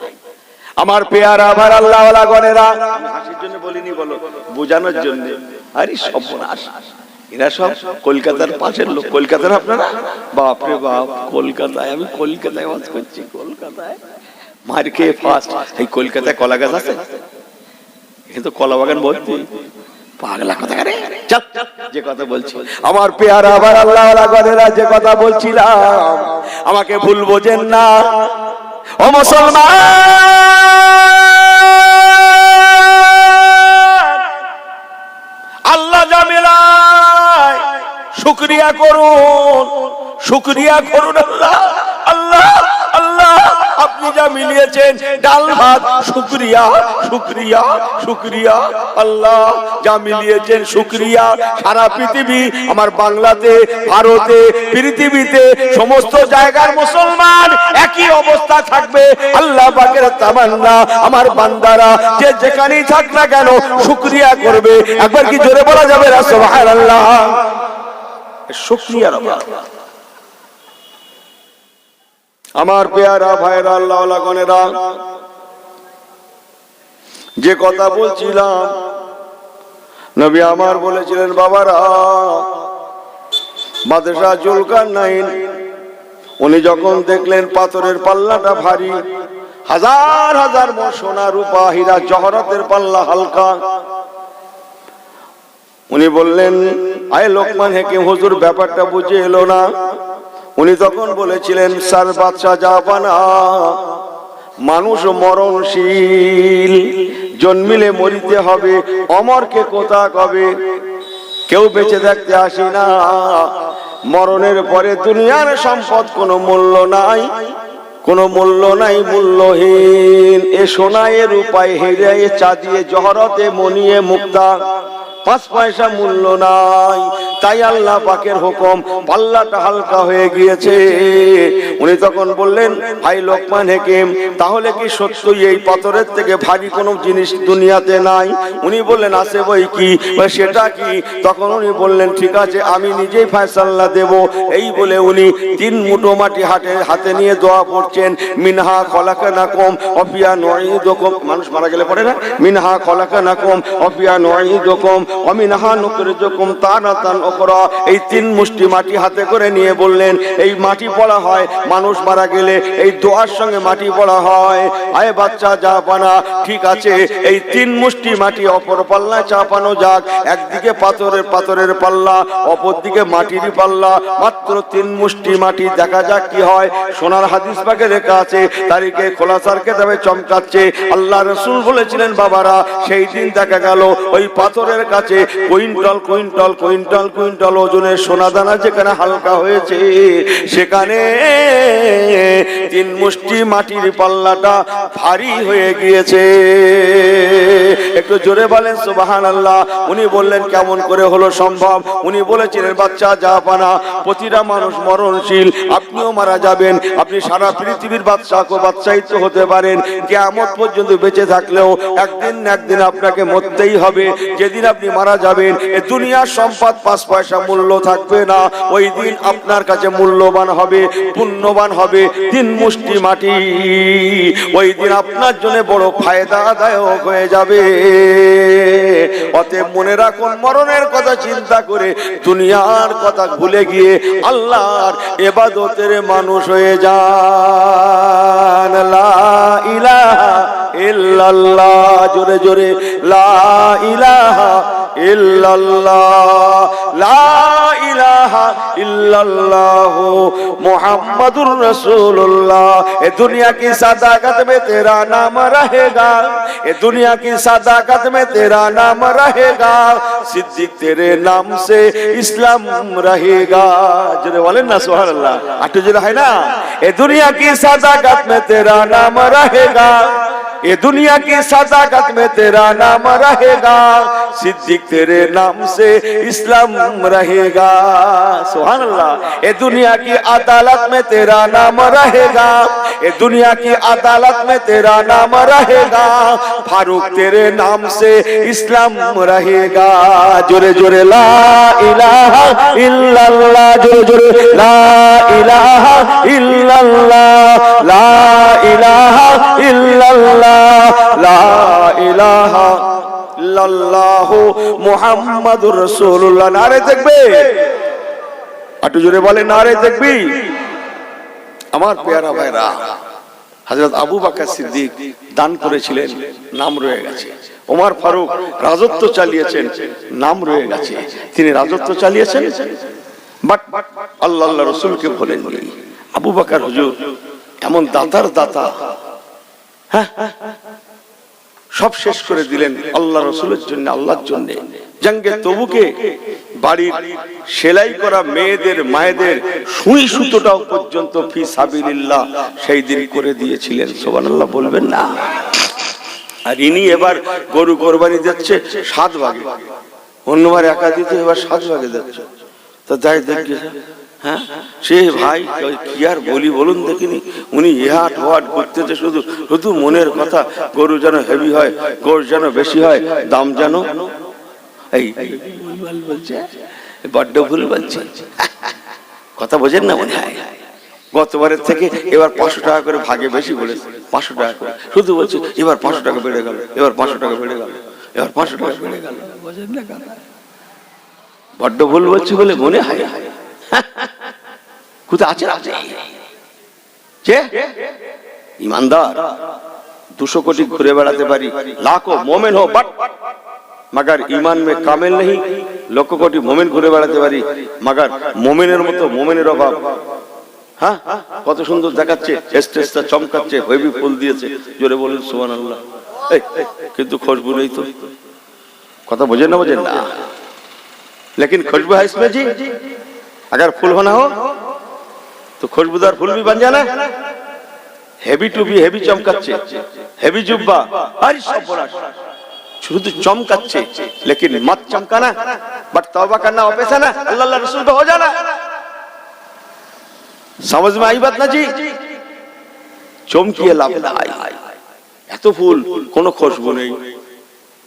আমার পেয়ারা আমার আল্লাহ ওয়ালা গনেরা, আমি হাসির জন্য বলিনি, বলো বোঝানোর জন্য। আরে সর্বনাশ, এরা সব কলকাতার পাশের লোক। কলকাতার আপনারা? বাপ রে বাপ, কলকাতায়, আমি কলকাতায় বাস করছি, কলকাতায় মার খেয়ে ফার্স্ট। এই কলকাতায় কলা গাছ আছে, কিন্তু কলা বাগান ভর্তি। পাগলা কথা করে, চল যে কথা বলছি। আমার পেয়ারা আমার আল্লাহ ওয়ালা গনেরা, যে কথা বলছিলাম, আমাকে ভুল বোঝেন না ও মুসলমান। আল্লাহ যা মিলায় শুকরিয়া করুন, শুকরিয়া করুন। আল্লাহ আল্লাহ আল্লাহ, আপনি যা মিলিয়েছেন ডাল ভাত, শুকরিয়া শুকরিয়া শুকরিয়া। আল্লাহ যা মিলিয়েছেন শুকরিয়া। সারা পৃথিবী, আমার বাংলাতে, ভারতে, পৃথিবীতে সমস্ত জায়গার মুসলমান একই অবস্থা থাকবে। আল্লাহ পাকের তামান্না, আমার বান্দারা যে যেখানেই থাক না কেন শুকরিয়া করবে। একবার কি জোরে বলা যাবে না সুবহানাল্লাহ? শুকরিয়ার অভাব। আমার পেয়ারা ভাইরা আল্লাহ ওয়ালা গনেরা, যে কথা বলছিলাম, নবী আমার বলেছিলেন, বাবারা বাদশাহ জুলকারনাইন উনি যখন দেখলেন পাথরের পাল্লাটা ভারী, হাজার হাজার মণ সোনা রূপা হীরা জহরতের পাল্লা হালকা, উনি বললেন, আয় লোকমান হাকিম হুজুর, ব্যাপারটা বুঝে এলো না। উনি তখন বলেছিলেন, স্যার বাদশাহ জাহাপানা, মানুষ মরণশীল, জন্মিলে মরিতে হবে, অমরকে কোথা কবে, কেউ বেঁচে থাকতে আসি না। মরণের পরে দুনিয়ার সম্পদ কোনো মূল্য নাই, কোনো মূল্য নাই, মূল্যহীন। এ সোনায় রূপায় হেরে চাঁদিয়ে জহরতে মনিয়ে মুক্তা, 5 পয়সা মূল্য নাই। তাই আল্লাহ পাকের হুকুম পাল্লাটা হালকা হয়ে গিয়েছে। উনি তখন বললেন, ভাই লোকমান হাকিম, তাহলে কি সত্যই এই পাথরের থেকে ভারী কোনো জিনিস দুনিয়াতে নাই? উনি বললেন, আছে বই কি, সেটা কি? তখন উনি বললেন, ঠিক আছে, আমি নিজেই ফয়সালা দেব। এই বলে উনি 3 মুঠো মাটি হাতে নিয়ে দোয়া পড়ছেন, মিনহা খলাকনাকুম ওয়া ফিহা নুঈদুকুম। মানুষ মারা গেলে পড়ে না, মিনহা খলাকনাকুম ওয়া ফিহা নুঈদুকুম ওয়া মিনহা নুখরিজুকুম তারাতান উখরা। এই 3 মুষ্টি মাটি হাতে করে নিয়ে বললেন, এই মাটি পড়া হয় মানুষ মারা গেলে, এই দোয়ার সঙ্গে মাটি পড়া হয়। আয় বাচ্চা জাপানা, ঠিক আছে, এই 3 মুষ্টি মাটি অপর পাল্লায় চাপানো যাক। একদিকে পাথরের পাল্লা, অপর দিকে মাটির পাল্লা, মাত্র 3 মুষ্টি মাটি, দেখা যাক কি হয়। সোনার হাদিস পাকে লেখা আছে, তারিখে খোলাসার কেতাবে চমকাচ্ছে। আল্লাহ রাসূল বলেছিলেন, বাবারা, সেই দিন দেখা গেল ওই পাথরের কাছে কুইন্টাল ওজনের সোনা দানা যেখানে হালকা হয়েছে, সেখানে 3 মুষ্টি মাটির পাল্লাটা ভারী হয়ে গিয়েছে। একটু জোরে বলেন সুবহানাল্লাহ। উনি বললেন, কেমন করে হলো সম্ভব? উনি বলেছিলেন, বাচ্চা জাপানা, প্রতিটা মানুষ মরণশীল, আপনিও মারা যাবেন। আপনি সারা পৃথিবীর বাদশাহিত হতে পারেন, কিয়ামত পর্যন্ত বেঁচে থাকলেও একদিন না একদিন আপনাকে মরতেই হবে। যেদিন আপনি মারা যাবেন, এই দুনিয়ার সম্পদ 5 পয়সা মূল্য থাকবে না। ওই দিন আপনার কাছে মূল্যবান হবে, পুণ্যবান হবে 3 মুষ্টি মাটি। ওই দিন আপনার জন্য বড় ফায়দাদায়ক হয়ে যাবে। অতএব মনে রাখুন, মরণের কথা চিন্তা করে দুনিয়ার কথা ভুলে গিয়ে আল্লাহর ইবাদতের মানুষ হয়ে যান। লা ইলাহা ইল্লাল্লাহ, জোরে জোরে লা ইলাহা ইল্লাল্লাহ, লা ইলাহা ইল্লাল্লাহ মুহাম্মাদুর রাসূলুল্লাহ। ए दुनिया की सदाकत में तेरा नाम रहेगा, ए दुनिया की सदाकत में तेरा नाम रहेगा, सिद्दीक तेरे नाम से इस्लाम रहेगा। जरे बोलें ना सुभान अल्लाह, आटू जरा है ना। ए दुनिया की सदाकत में तेरा नाम रहेगा, ये दुनिया की सदाकत में तेरा नाम रहेगा, सिद्दीक तेरे नाम से इस्लाम रहेगा। सुभान अल्लाह। ये दुनिया की अदालत में तेरा नाम रहेगा, ये दुनिया की अदालत में तेरा नाम रहेगा, फारूक तेरे नाम से इस्लाम रहेगा। जोरे जोरे ला इलाहा इल्लल्लाह, जोरे जोरे ला इलाहा इल्लल्लाह, ला इलाहा इल्लल्लाह, ला इलाहा इल्लल्लाह मुहम्मदुर रसूलुल्लाह। नारे ताकबीर, একটু জোরে বলে নারে তাকবীর। আমার প্যারা ভাইরা, হযরত আবু বকর সিদ্দিক দান করেছিলেন, নাম রয়ে গেছে। ওমর ফারুক রাজত্ব চালিয়েছেন, নাম রয়ে গেছে। তিনি রাজত্ব চালিয়েছেন, বাট আল্লাহ রাসূলকে ভোলেননি। আবু বকর হুজুর এমন দাতার দাতা, হ্যাঁ, সব শেষ করে দিলেন আল্লাহ রাসূলের জন্য, আল্লাহর জন্য। জঙ্গে তবুকে বাড়ির সেলাই করা মেয়েদের মায়েদের সুই সুতোটাও পর্যন্ত ফি সাবিলিল্লাহ সেই দিন করে দিয়েছিলেন। সুবহানাল্লাহ বলবেন না। আর ইনি এবার গরু কোরবানি দিচ্ছে 7 ভাগে, অন্যবার একা দিতে, এবার 7 ভাগে দিচ্ছে। তো যাই দেখি, হ্যাঁ, সে ভাই কি আর বলি বলুন দেখিনি। উনি ইহাট ওয়াট করতেছে, শুধু শুধু মনের কথা, গরু যেন হেভি হয়, গোশ যেন বেশি হয়, দাম যেন, এই বলছে, বড্ড ভুল বলছে, কথা বোঝেন না মনে হয়। গতবারের থেকে এবার 500 টাকা করে ভাগে বেশি বলেছে, 500 টাকা করে শুধু বলছে, এবার 500 টাকা বেড়ে গেল, এবার 500 টাকা বেড়ে গেল, এবার 500 টাকা বেড়ে গেল। বোঝেন না কথা, বড্ড ভুল বলছি বলে মনে হয়। কোথায় আছে ईमानदार 200 कोटी घुरे बेड़ाते पारी, लाखों मोमेन हो, बट मगर ईमान में कामिल नहीं। लक्ष कोटी मोमेन घुरे बेड़ाते पारी, मगर मोमेनेर मतो मोमेनेर अभाव। हाँ, कत सुंदर देखाচ্ছে, স্টেজটা চমকাচ্ছে, হেভি ফুল দিয়েছে, জোরে বলেন সুবহানাল্লাহ। কিন্তু খুশবু নেই তো, কথা বোঝেন না। लेकिन खुशबू है इसमें जी। अगर फूल होना हो तो खुशबूदार फूल भी बन जाना। हेवी टू बी हेवी चमकाচ্ছে, हेवी जुब्बा, अरे सब बोला शुरू तो चमकाচ্ছে लेकिन मत चमकाना बट तौबा करना वापस आना अल्लाह रसूल पे हो जाना समझ में आई बात ना जी চমকিয়ে লাভ নাই এত ফুল কোনো খুশবু নেই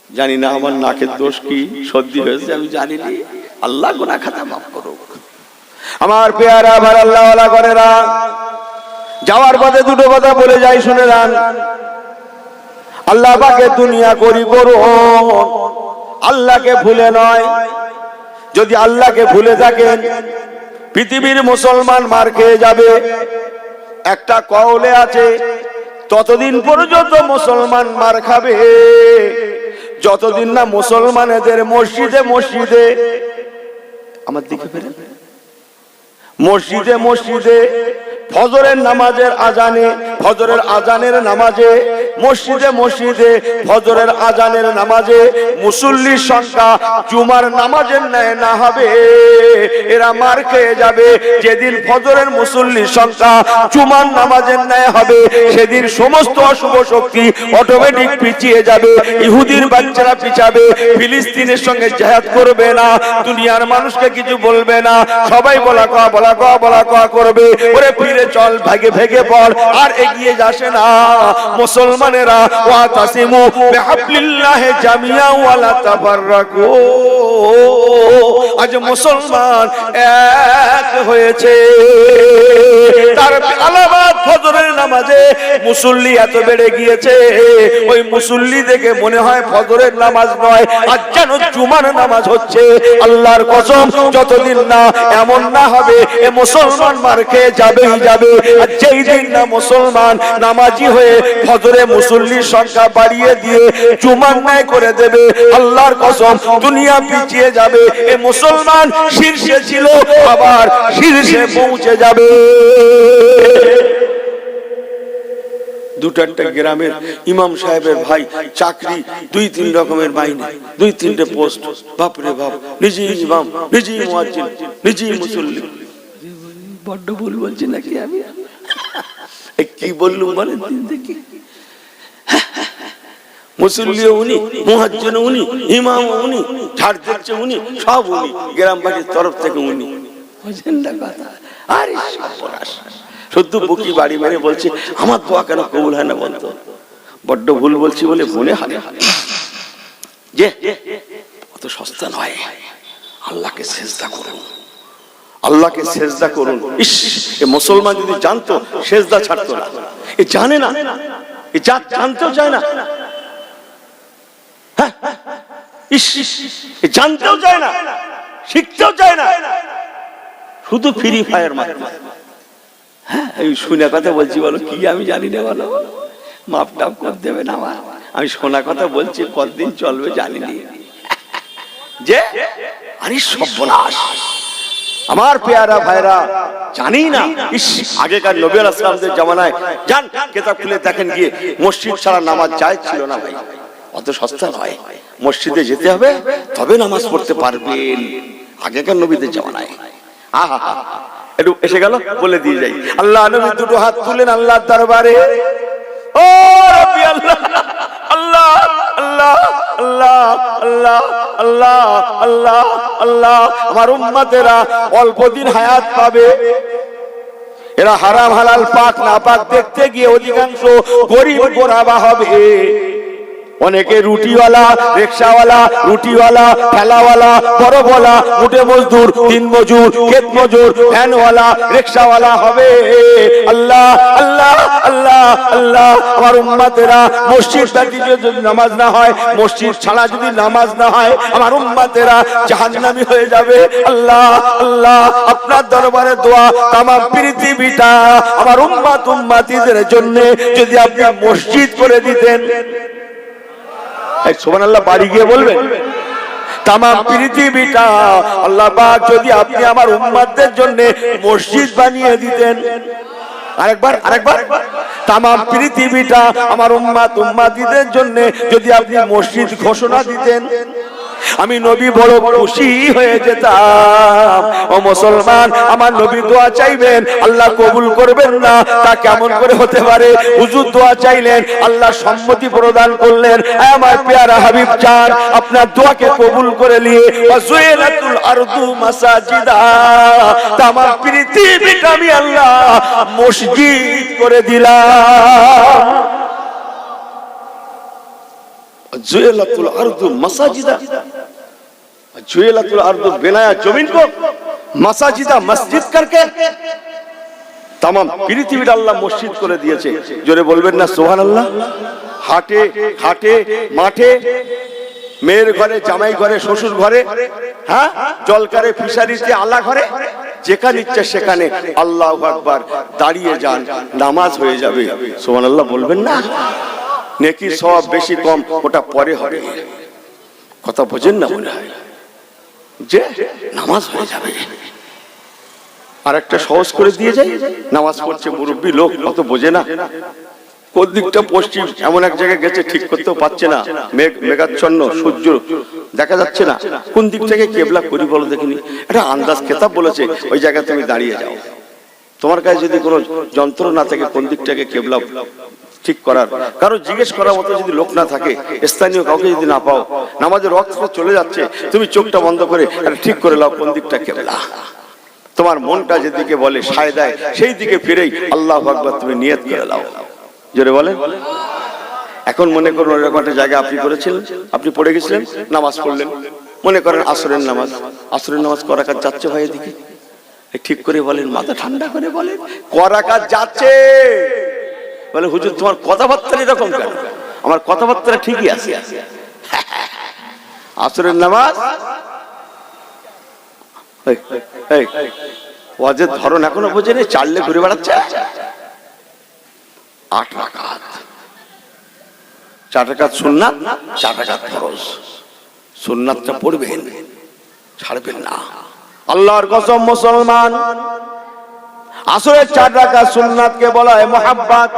জানি না আমার নাকের দোষ কি সর্দি হয়েছে আমি জানি না আল্লাহ গুনাহ খাতা maaf করুক আমার পেয়ারা ভাই আল্লাহ ওয়ালা করেরা যাওয়ার পথে দুটো কথা বলে যাই শুনে যান আল্লাহ পাকে দুনিয়া করি করুন আল্লাহকে ভুলে নয় যদি আল্লাহকে ভুলে থাকেন পৃথিবীর মুসলমান মার খেয়ে যাবে একটা কওলে আছে ততদিন পর্যন্ত মুসলমান মার খাবে যতদিন না মুসলমানদের মসজিদে মসজিদে আমার দিকে ফেরেন মসজিদে মসজিদে ফজরের নামাজের আজানে ফজরের আজানের নামাজে মসজিদে মসজিদে ফজরের আজানের নামাজে মুসল্লির সংখ্যা জুমার নামাজের ন্যায় না হবে এরা মার খেয়ে যাবে যেদিন ফজরের মুসল্লির সংখ্যা জুমার নামাজের ন্যায় হবে সেদিন সমস্ত অশুভ শক্তি অটোমেটিক পিছিয়ে যাবে ইহুদির বাচ্চারা পিছাবে ফিলিস্তিনের সঙ্গে জিহাদ করবে না দুনিয়ার মানুষকে কিছু বলবে না সবাই বলা কয়া করবে ওরে ফিরে চল ভাগে ভাগে পড় আর এগিয়ে যাসে না মুসলমানেরা ওয়া তাসিমু বিহাবলিল্লাহি জামিয়া ওয়া লা তাফাররাকু আজ মুসলমান এক হয়েছে তার আলামত ফজরের নামাজে মুসল্লি এত বেড়ে গিয়েছে ওই মুসল্লি দেখে মনে হয় ফজরের নামাজ নয় আজ যেন জুমার নামাজ হচ্ছে আল্লাহর কসম যতদিন না এমন না হবে এ মুসলমান মার খেয়ে যাবেই যাবে আর যেই দিন না মুসলমান নামাজি হয়ে ফজরে মুসল্লির সংখ্যা বাড়িয়ে দিয়ে জুমার ন্যায় করে দেবে আল্লাহর কসম দুনিয়া পিছিয়ে যাবে এ মুসলমান শীর্ষে ছিল আবার শীর্ষে পৌঁছে যাবে দুটাটা গ্রামের ইমাম সাহেবের ভাই চাকরি দুই তিন রকমের মাইনে দুই তিনটে পোস্ট বাপ রে বাপ নিজেই ইমাম নিজেই মুয়াজ্জিন নিজেই মুসল্লি বড্ড ভুল বলছি নাকি আমি কি বললুম বলেন দেখি মুসল্লিও উনি মুয়াজ্জিন উনি ইমাম উনি ঝাড় দিচ্ছে উনি সব উনি গ্রামবাসীর তরফ থেকে উনি বুঝেন না কথা আরে সর্বনাশ শুধু বুকি বাড়ি মেরে বলছে আমার দোয়া কেন কবুল হয় না বলতো বড্ড ভুল বলছি বলে মনে হয় যে অত সস্তা নয় আল্লাহকে সেজদা করুন আল্লাহকে সেজদা করুন ইস এ মুসলমান যদি জানতো সেজদা ছাড়তো না এ জানে না এ জানতেও চায় না ইস এ জানতেও চায় না শিখতেও চায় না শুধু ফ্রি ফায়ার মাত্র আমি শোনা কথা বলছি বলো কি আমি জানি না বলো মাপ টাপ করে দেবে না আমার আমি শোনা কথা বলছি কতদিন চলবে জানি না যে আরে সর্বনাশ আমার পেয়ারা ভাইরা জানি না ইস আগেকার নবী আলাইহিস সালামদের জামানায় যান কিতাব খুলে দেখেন গিয়ে মসজিদ ছাড়া নামাজ জায়েজ ছিল না ভাই অত সস্তা নয় মসজিদে যেতে হবে তবে নামাজ পড়তে পারবেন আগেকার নবীদের জামানায় আহা একটু এসে গেল বলে দিয়ে যাই আল্লাহ নবী দুটো হাত তুলেন আল্লাহর দরবারে ও রব্বি আল্লাহ আল্লাহ আল্লাহ আল্লাহ আল্লাহ আল্লাহ আল্লাহ আল্লাহ আমার উম্মতেরা অল্প দিন হায়াত পাবে এরা হারাম হালাল পাক না পাক দেখতে গিয়ে অধিকাংশ গরিব গোরাবা হবে অনেকে রুটিওয়ালা রিকশাওয়ালা রুটিওয়ালা ঠেলাওয়ালা বড়ওয়ালা মুঠে মজদুর দিন মজুর ক্ষেত মজুর ভ্যানওয়ালা রিকশাওয়ালা হবে আল্লাহ আল্লাহ আল্লাহ আল্লাহ আমার উম্মতেরা মসজিদ ব্যতীত যদি নামাজ না হয় মসজিদ ছাড়া যদি নামাজ না হয় আমার উম্মতেরা জাহান্নামী হয়ে যাবে আল্লাহ আল্লাহ আপনার দরবারে দোয়া তামাম পৃথিবীটা আমার উম্মতিদের জন্য যদি আপনি মসজিদ করে দিতেন সুবহানাল্লাহ বাড়ি গিয়ে বলবেন তামাম পৃথিবীটা আল্লাহ পাক যদি আপনি আমার উম্মতদের জন্য মসজিদ বানিয়ে দিতেন আরেকবার তামাম পৃথিবীটা আমার উম্মতিদের জন্য যদি আপনি মসজিদ ঘোষণা দিতেন আমি নবী বড় খুশি হয়ে যেতাম। ও মুসলমান, আমার নবী দোয়া চাইবেন, আল্লাহ কবুল করবেন না, তা কেমন করে হতে পারে? হুজুর দোয়া চাইলেন, আল্লাহ সম্মতি প্রদান করলেন। আমার প্যারা হাবিব চান আপনার দোয়াকে কবুল করে নিয়ে ওয়াজুইলাতুল আরদু মাসাজিদা, তামাম পৃথিবীটা আমি আল্লাহ মসজিদ করে দিলাম। जुएलतुल अर्दु मसाजिदा, जुएलतुल अर्दु बनाया जमीन को मसाजिदा, मस्जिद करके तमाम पृथ्वीটা আল্লাহ মসজিদ করে দিয়েছে। জোরে বলবেন না সুবহানাল্লাহ? হাটে ঘাটে মাঠে, মেয়ের ঘরে, জামাই ঘরে, শ্বশুর ঘরে, হ্যাঁ, জলকারে, ফিশারিতে, আল্লাহ ঘরে, যেখানে ইচ্ছা সেখানে আল্লাহু আকবার দাঁড়িয়ে যান, নামাজ হয়ে যাবে। সুবহানাল্লাহ বলবেন না? নেকি সওয়াব বেশি কম ওটা পরে হবে। কথা বোঝেন না মনে হয়? যে নামাজ হয়ে যাবে। আর একটা সহজ করে দিয়ে যায়, নামাজ পড়ছে মুরব্বী লোক, অত বোঝে না, কোন দিকটা পশ্চিম, এমন এক জায়গায় গেছে ঠিক করতেও পারছে না, মেঘাচ্ছন্ন, সূর্য দেখা যাচ্ছে না, কোন দিক থেকে কেবলা করি বলো দেখিনি? এটা আন্দাজ কেতাব বলেছে ওই জায়গায় তুমি দাঁড়িয়ে যাও। তোমার কাছে যদি কোনো যন্ত্র না থাকে কোন দিকটাকে কেবলা ঠিক করার, কারো জিজ্ঞেস করার মতো যদি লোক না থাকে, স্থানীয় কাউকে যদি না পাও, নামাজের ওয়াক্ত চলে যাচ্ছে, তুমি চোখটা বন্ধ করে ঠিক করে নাও কোন দিকটা কেবলা। তোমার মনটা যেদিকে বলে সায় দেয় সেই দিকে ফিরেই আল্লাহু আকবার তুমি নিয়ত করে নাও। জোরে বলেন। এখন মনে করুন এরকম একটা জায়গা আপনি করেছিলেন, আপনি পড়ে গেছিলেন, নামাজ পড়লেন, মনে করেন আসরের নামাজ, আসরের নামাজ ক রাকাত যাচ্ছে ভাই এদিকে, ঠিক করে বলেন, মাথা ঠান্ডা করে বলেন ক রাকাত যাচ্ছে। বলে হুজুর তোমার কথাবার্তা এরকম কেন? আমার কথাবার্তা ঠিকই আছে। আসরের নামাজ ওয়াজের ধরন এখনো বোঝেনি, চাললে ঘুরে বেড়াচ্ছে। 8 রাকাত, 4 রাকাত সুন্নাত, 4 রাকাত ফরজ। সুন্নাতটা পড়বেন, ছাড়বেন না। আল্লাহর কসম মুসলমান, আসরের 4 রাকাত সুন্নাতকে বলা হয় মুহাব্বত।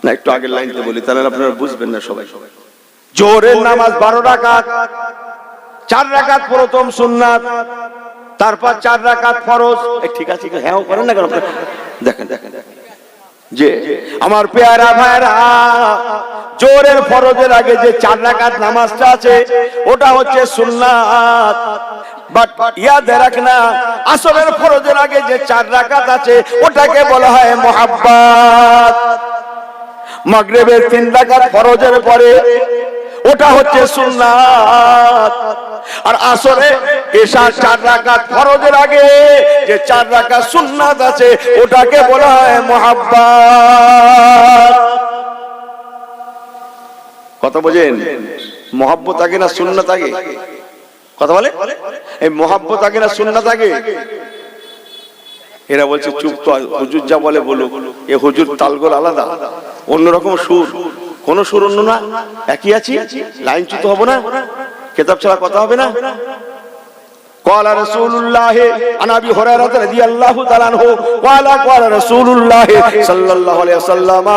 না একটু আগের লাইনতে বলি তাহলে আপনারা বুঝবেন না সবাই। জোহরের নামাজ 12 রাকাত, 4 রাকাত প্রথম সুন্নাত, তারপর 4 রাকাত ফরজ। ঠিক আছে, হ্যাঁ করেন না কেন? দেখেন দেখেন যে আমার পেয়ারা ভাইরা, জোহরের ফরজের আগে যে 4 রাকাত নামাজটা আছে ওটা হচ্ছে সুন্নাত। বাট ইয়াদ রাখনা, আসরের ফরজের আগে যে 4 রাকাত আছে ওটাকে বলা হয় মুহাব্বত। মাগরিবের 3 রাকাত ফরজের পরে ওটা হচ্ছে সুন্নাত। আর আসরে এশার 4 রাকাত ফরজের আগে যে 4 রাকাত সুন্নাত আছে ওটাকে বলা হয় মুহাব্বত। কথা বোঝেন? মুহাব্বত আগে না সুন্নাত আগে? কথা বলে এই মুহাব্বত আগে না সুন্নাত আগে? এরা বলছে চুপ তো, হুজুর যা বলে বলুক। এ হুজুর তালগোল আলাদা, অন্যরকম সুর, কোন সুর অন্য না, একই আছি, লাইন চ্যুত হবো না, কেতাব ছাড়া কথা হবে না। قال رسول الله عن ابي هريره رضي الله تعالى عنه قال رسول الله صلى الله عليه وسلم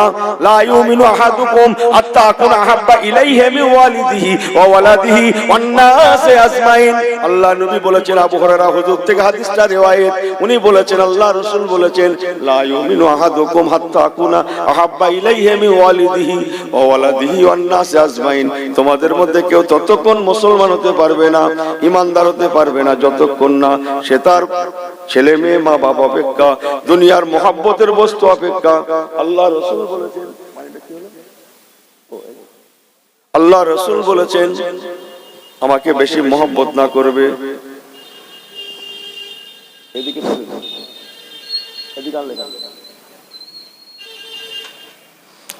لا يؤمن احدكم حتى اكون احب اليه من والده وولده والناس اجمعين। আল্লাহ নবী বলেছেন, আবু হুরায়রা হুজুর থেকে হাদিসটা রিওয়ায়াত, উনি বলেছেন আল্লাহ রাসূল বলেছেন লা ইউমিনু আহাদুকুম হাত্তা আকুনা আহাব্বা ইলাইহি মিন ওয়ালিদিহি ওয়া ওয়ালাদিহি ওয়ান নাস আজমাইন। তোমাদের মধ্যে কেউ ততক্ষণ মুসলমান হতে পারবে না, ঈমানদার হতে পারবে না যতক্ষণ না সে তার ছেলে মেয়ে মা বাবা অপেক্ষা, দুনিয়ার মহব্বতের বস্তু অপেক্ষা। আল্লাহ রাসূল বলেছেন, আল্লাহ রাসূল বলেছেন আমাকে বেশি মহব্বত না করবে, এদিকে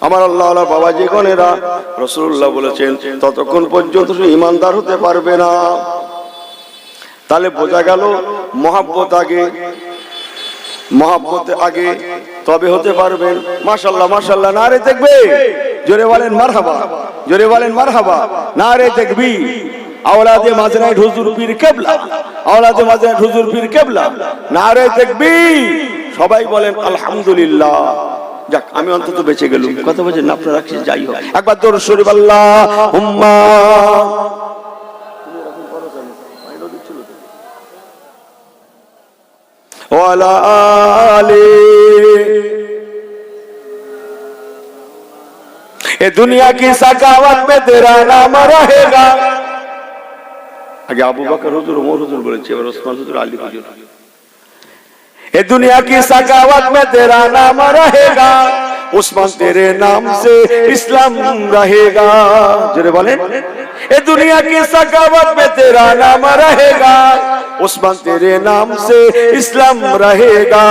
আমার আল্লাহ বাবাজি গণেরা, রাসূলুল্লাহ বলেছেন ততক্ষণ পর্যন্ত সে ঈমানদার হতে পারবে না। তাহলে বোঝা গেল মহব্বত আগে, মহব্বত আগে তবে হতে পারবেন। মাশাআল্লাহ মাশাআল্লাহ, নারে তাকবীর, জোরে বলেন মারহাবা, জোরে বলেন মারহাবা, নারে তাকবীর। আওলাদে মাজরাইট হুজুর পীর কিবলা, আওলাদে মাজরাইট হুজুর পীর কিবলা, নারে তাকবীর। সবাই বলেন আলহামদুলিল্লাহ। যাক আমি অন্তত বেঁচে গেলুম। কথা বলছেন আপনারা, যাই হোক একবার দরুদ শরীফ আল্লাহুম্মা ওয়ালা আলি। ये दुनिया की सकावत में तेरा नाम रहेगा। आगे अबू बकर हुजूर, उमर हुजूर बोलेছে, এবার ওসমান হুজুর, আলী হুজুর। ये दुनिया की सकावत में तेरा नाम रहेगा, उस्मान तेरे नाम से इस्लाम रहेगा। जोरे बोलें, ये दुनिया की सकावत में तेरा नाम रहेगा, उस्मान तेरे नाम से इस्लाम रहेगा।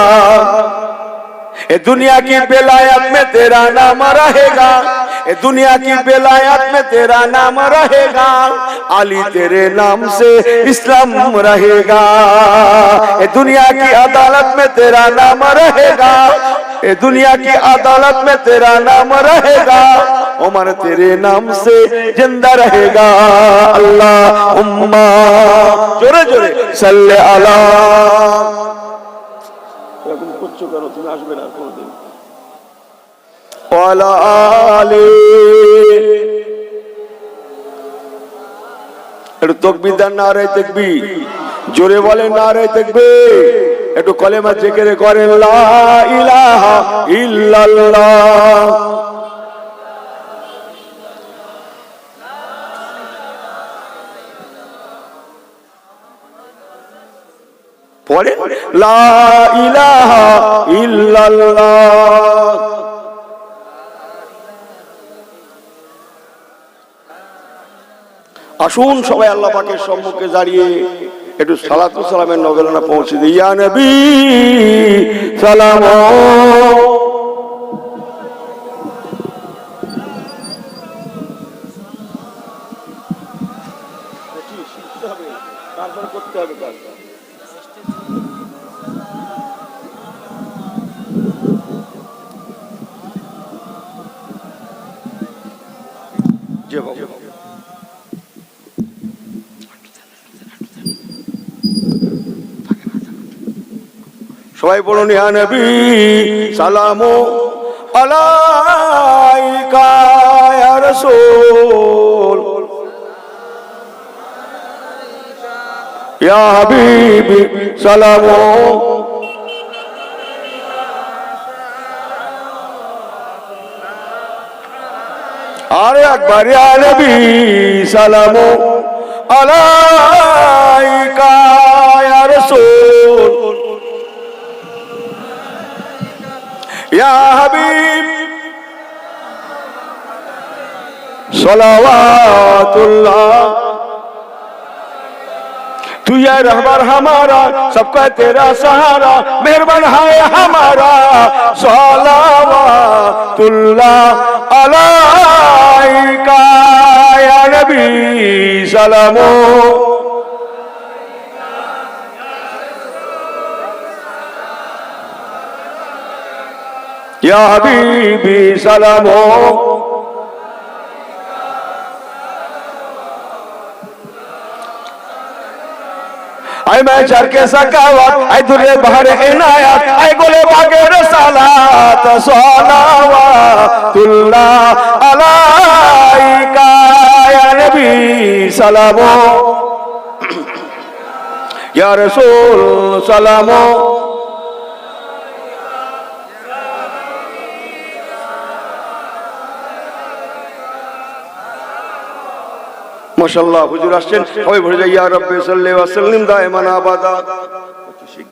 ये दुनिया की बेलायत में तेरा नाम रहेगा, ये दुनिया की बेलायत में तेरा नाम रहेगा, अली तेरे नाम से इस्लाम रहेगा। ये दुनिया की अदालत में तेरा नाम रहेगा, ये दुनिया की अदालत में तेरा नाम रहेगा, उमर तेरे नाम से जिंदा रहेगा। अल्लाहुम्मा जोरे जोरे सल्ले अला। এরকম করছো কেন? তুমি আসবে না কোনদিন। ওয়ালা আলি। একটু তাকবীর দেন, নারে তাকবীর, জোরে বলেন নারে তাকবীর। একটু কলেমা জিকির করেন, লা ইলাহা ইল্লাল্লাহ। পড়েন লা ইলাহা ইল্লাল্লাহ। আসুন সবাই আল্লাহ পাকের সম্মুখে দাঁড়িয়ে একটু সালাতু সালামের নজরানা পৌঁছে দিই। ইয়া নবী সালাম। তারপর করতে হবে কাজ। সবাই বলুন, ইয়া নবী সালামু আলাইকা ইয়া রাসূল, ইয়া হাবিবি সালামু। আরে একবার, ইয়া নবী সালামু আলাইকা ইয়া রাসূল, ইয়া হাবিব सलावातुल्लाह। तू ये रहबर हमारा, सबका तेरा सहारा, मेहरबान है हमारा। सलावातुल्लाह अलैका या नबी सलामो। या हबीबी सलामो। आई मैं चर के सकावत, आई दुरे बहर इनायत, आई गोले बागे रसालात। सलावातुल्लाह अलैका या नबी सलामो, या रसूल सलामो। माशाअल्लाह हुजूर আসছেন, সবাই ভরে যাই। ইয়া রাব্বি সাল্লি ওয়া সাল্লিম দাইমান আবাদা।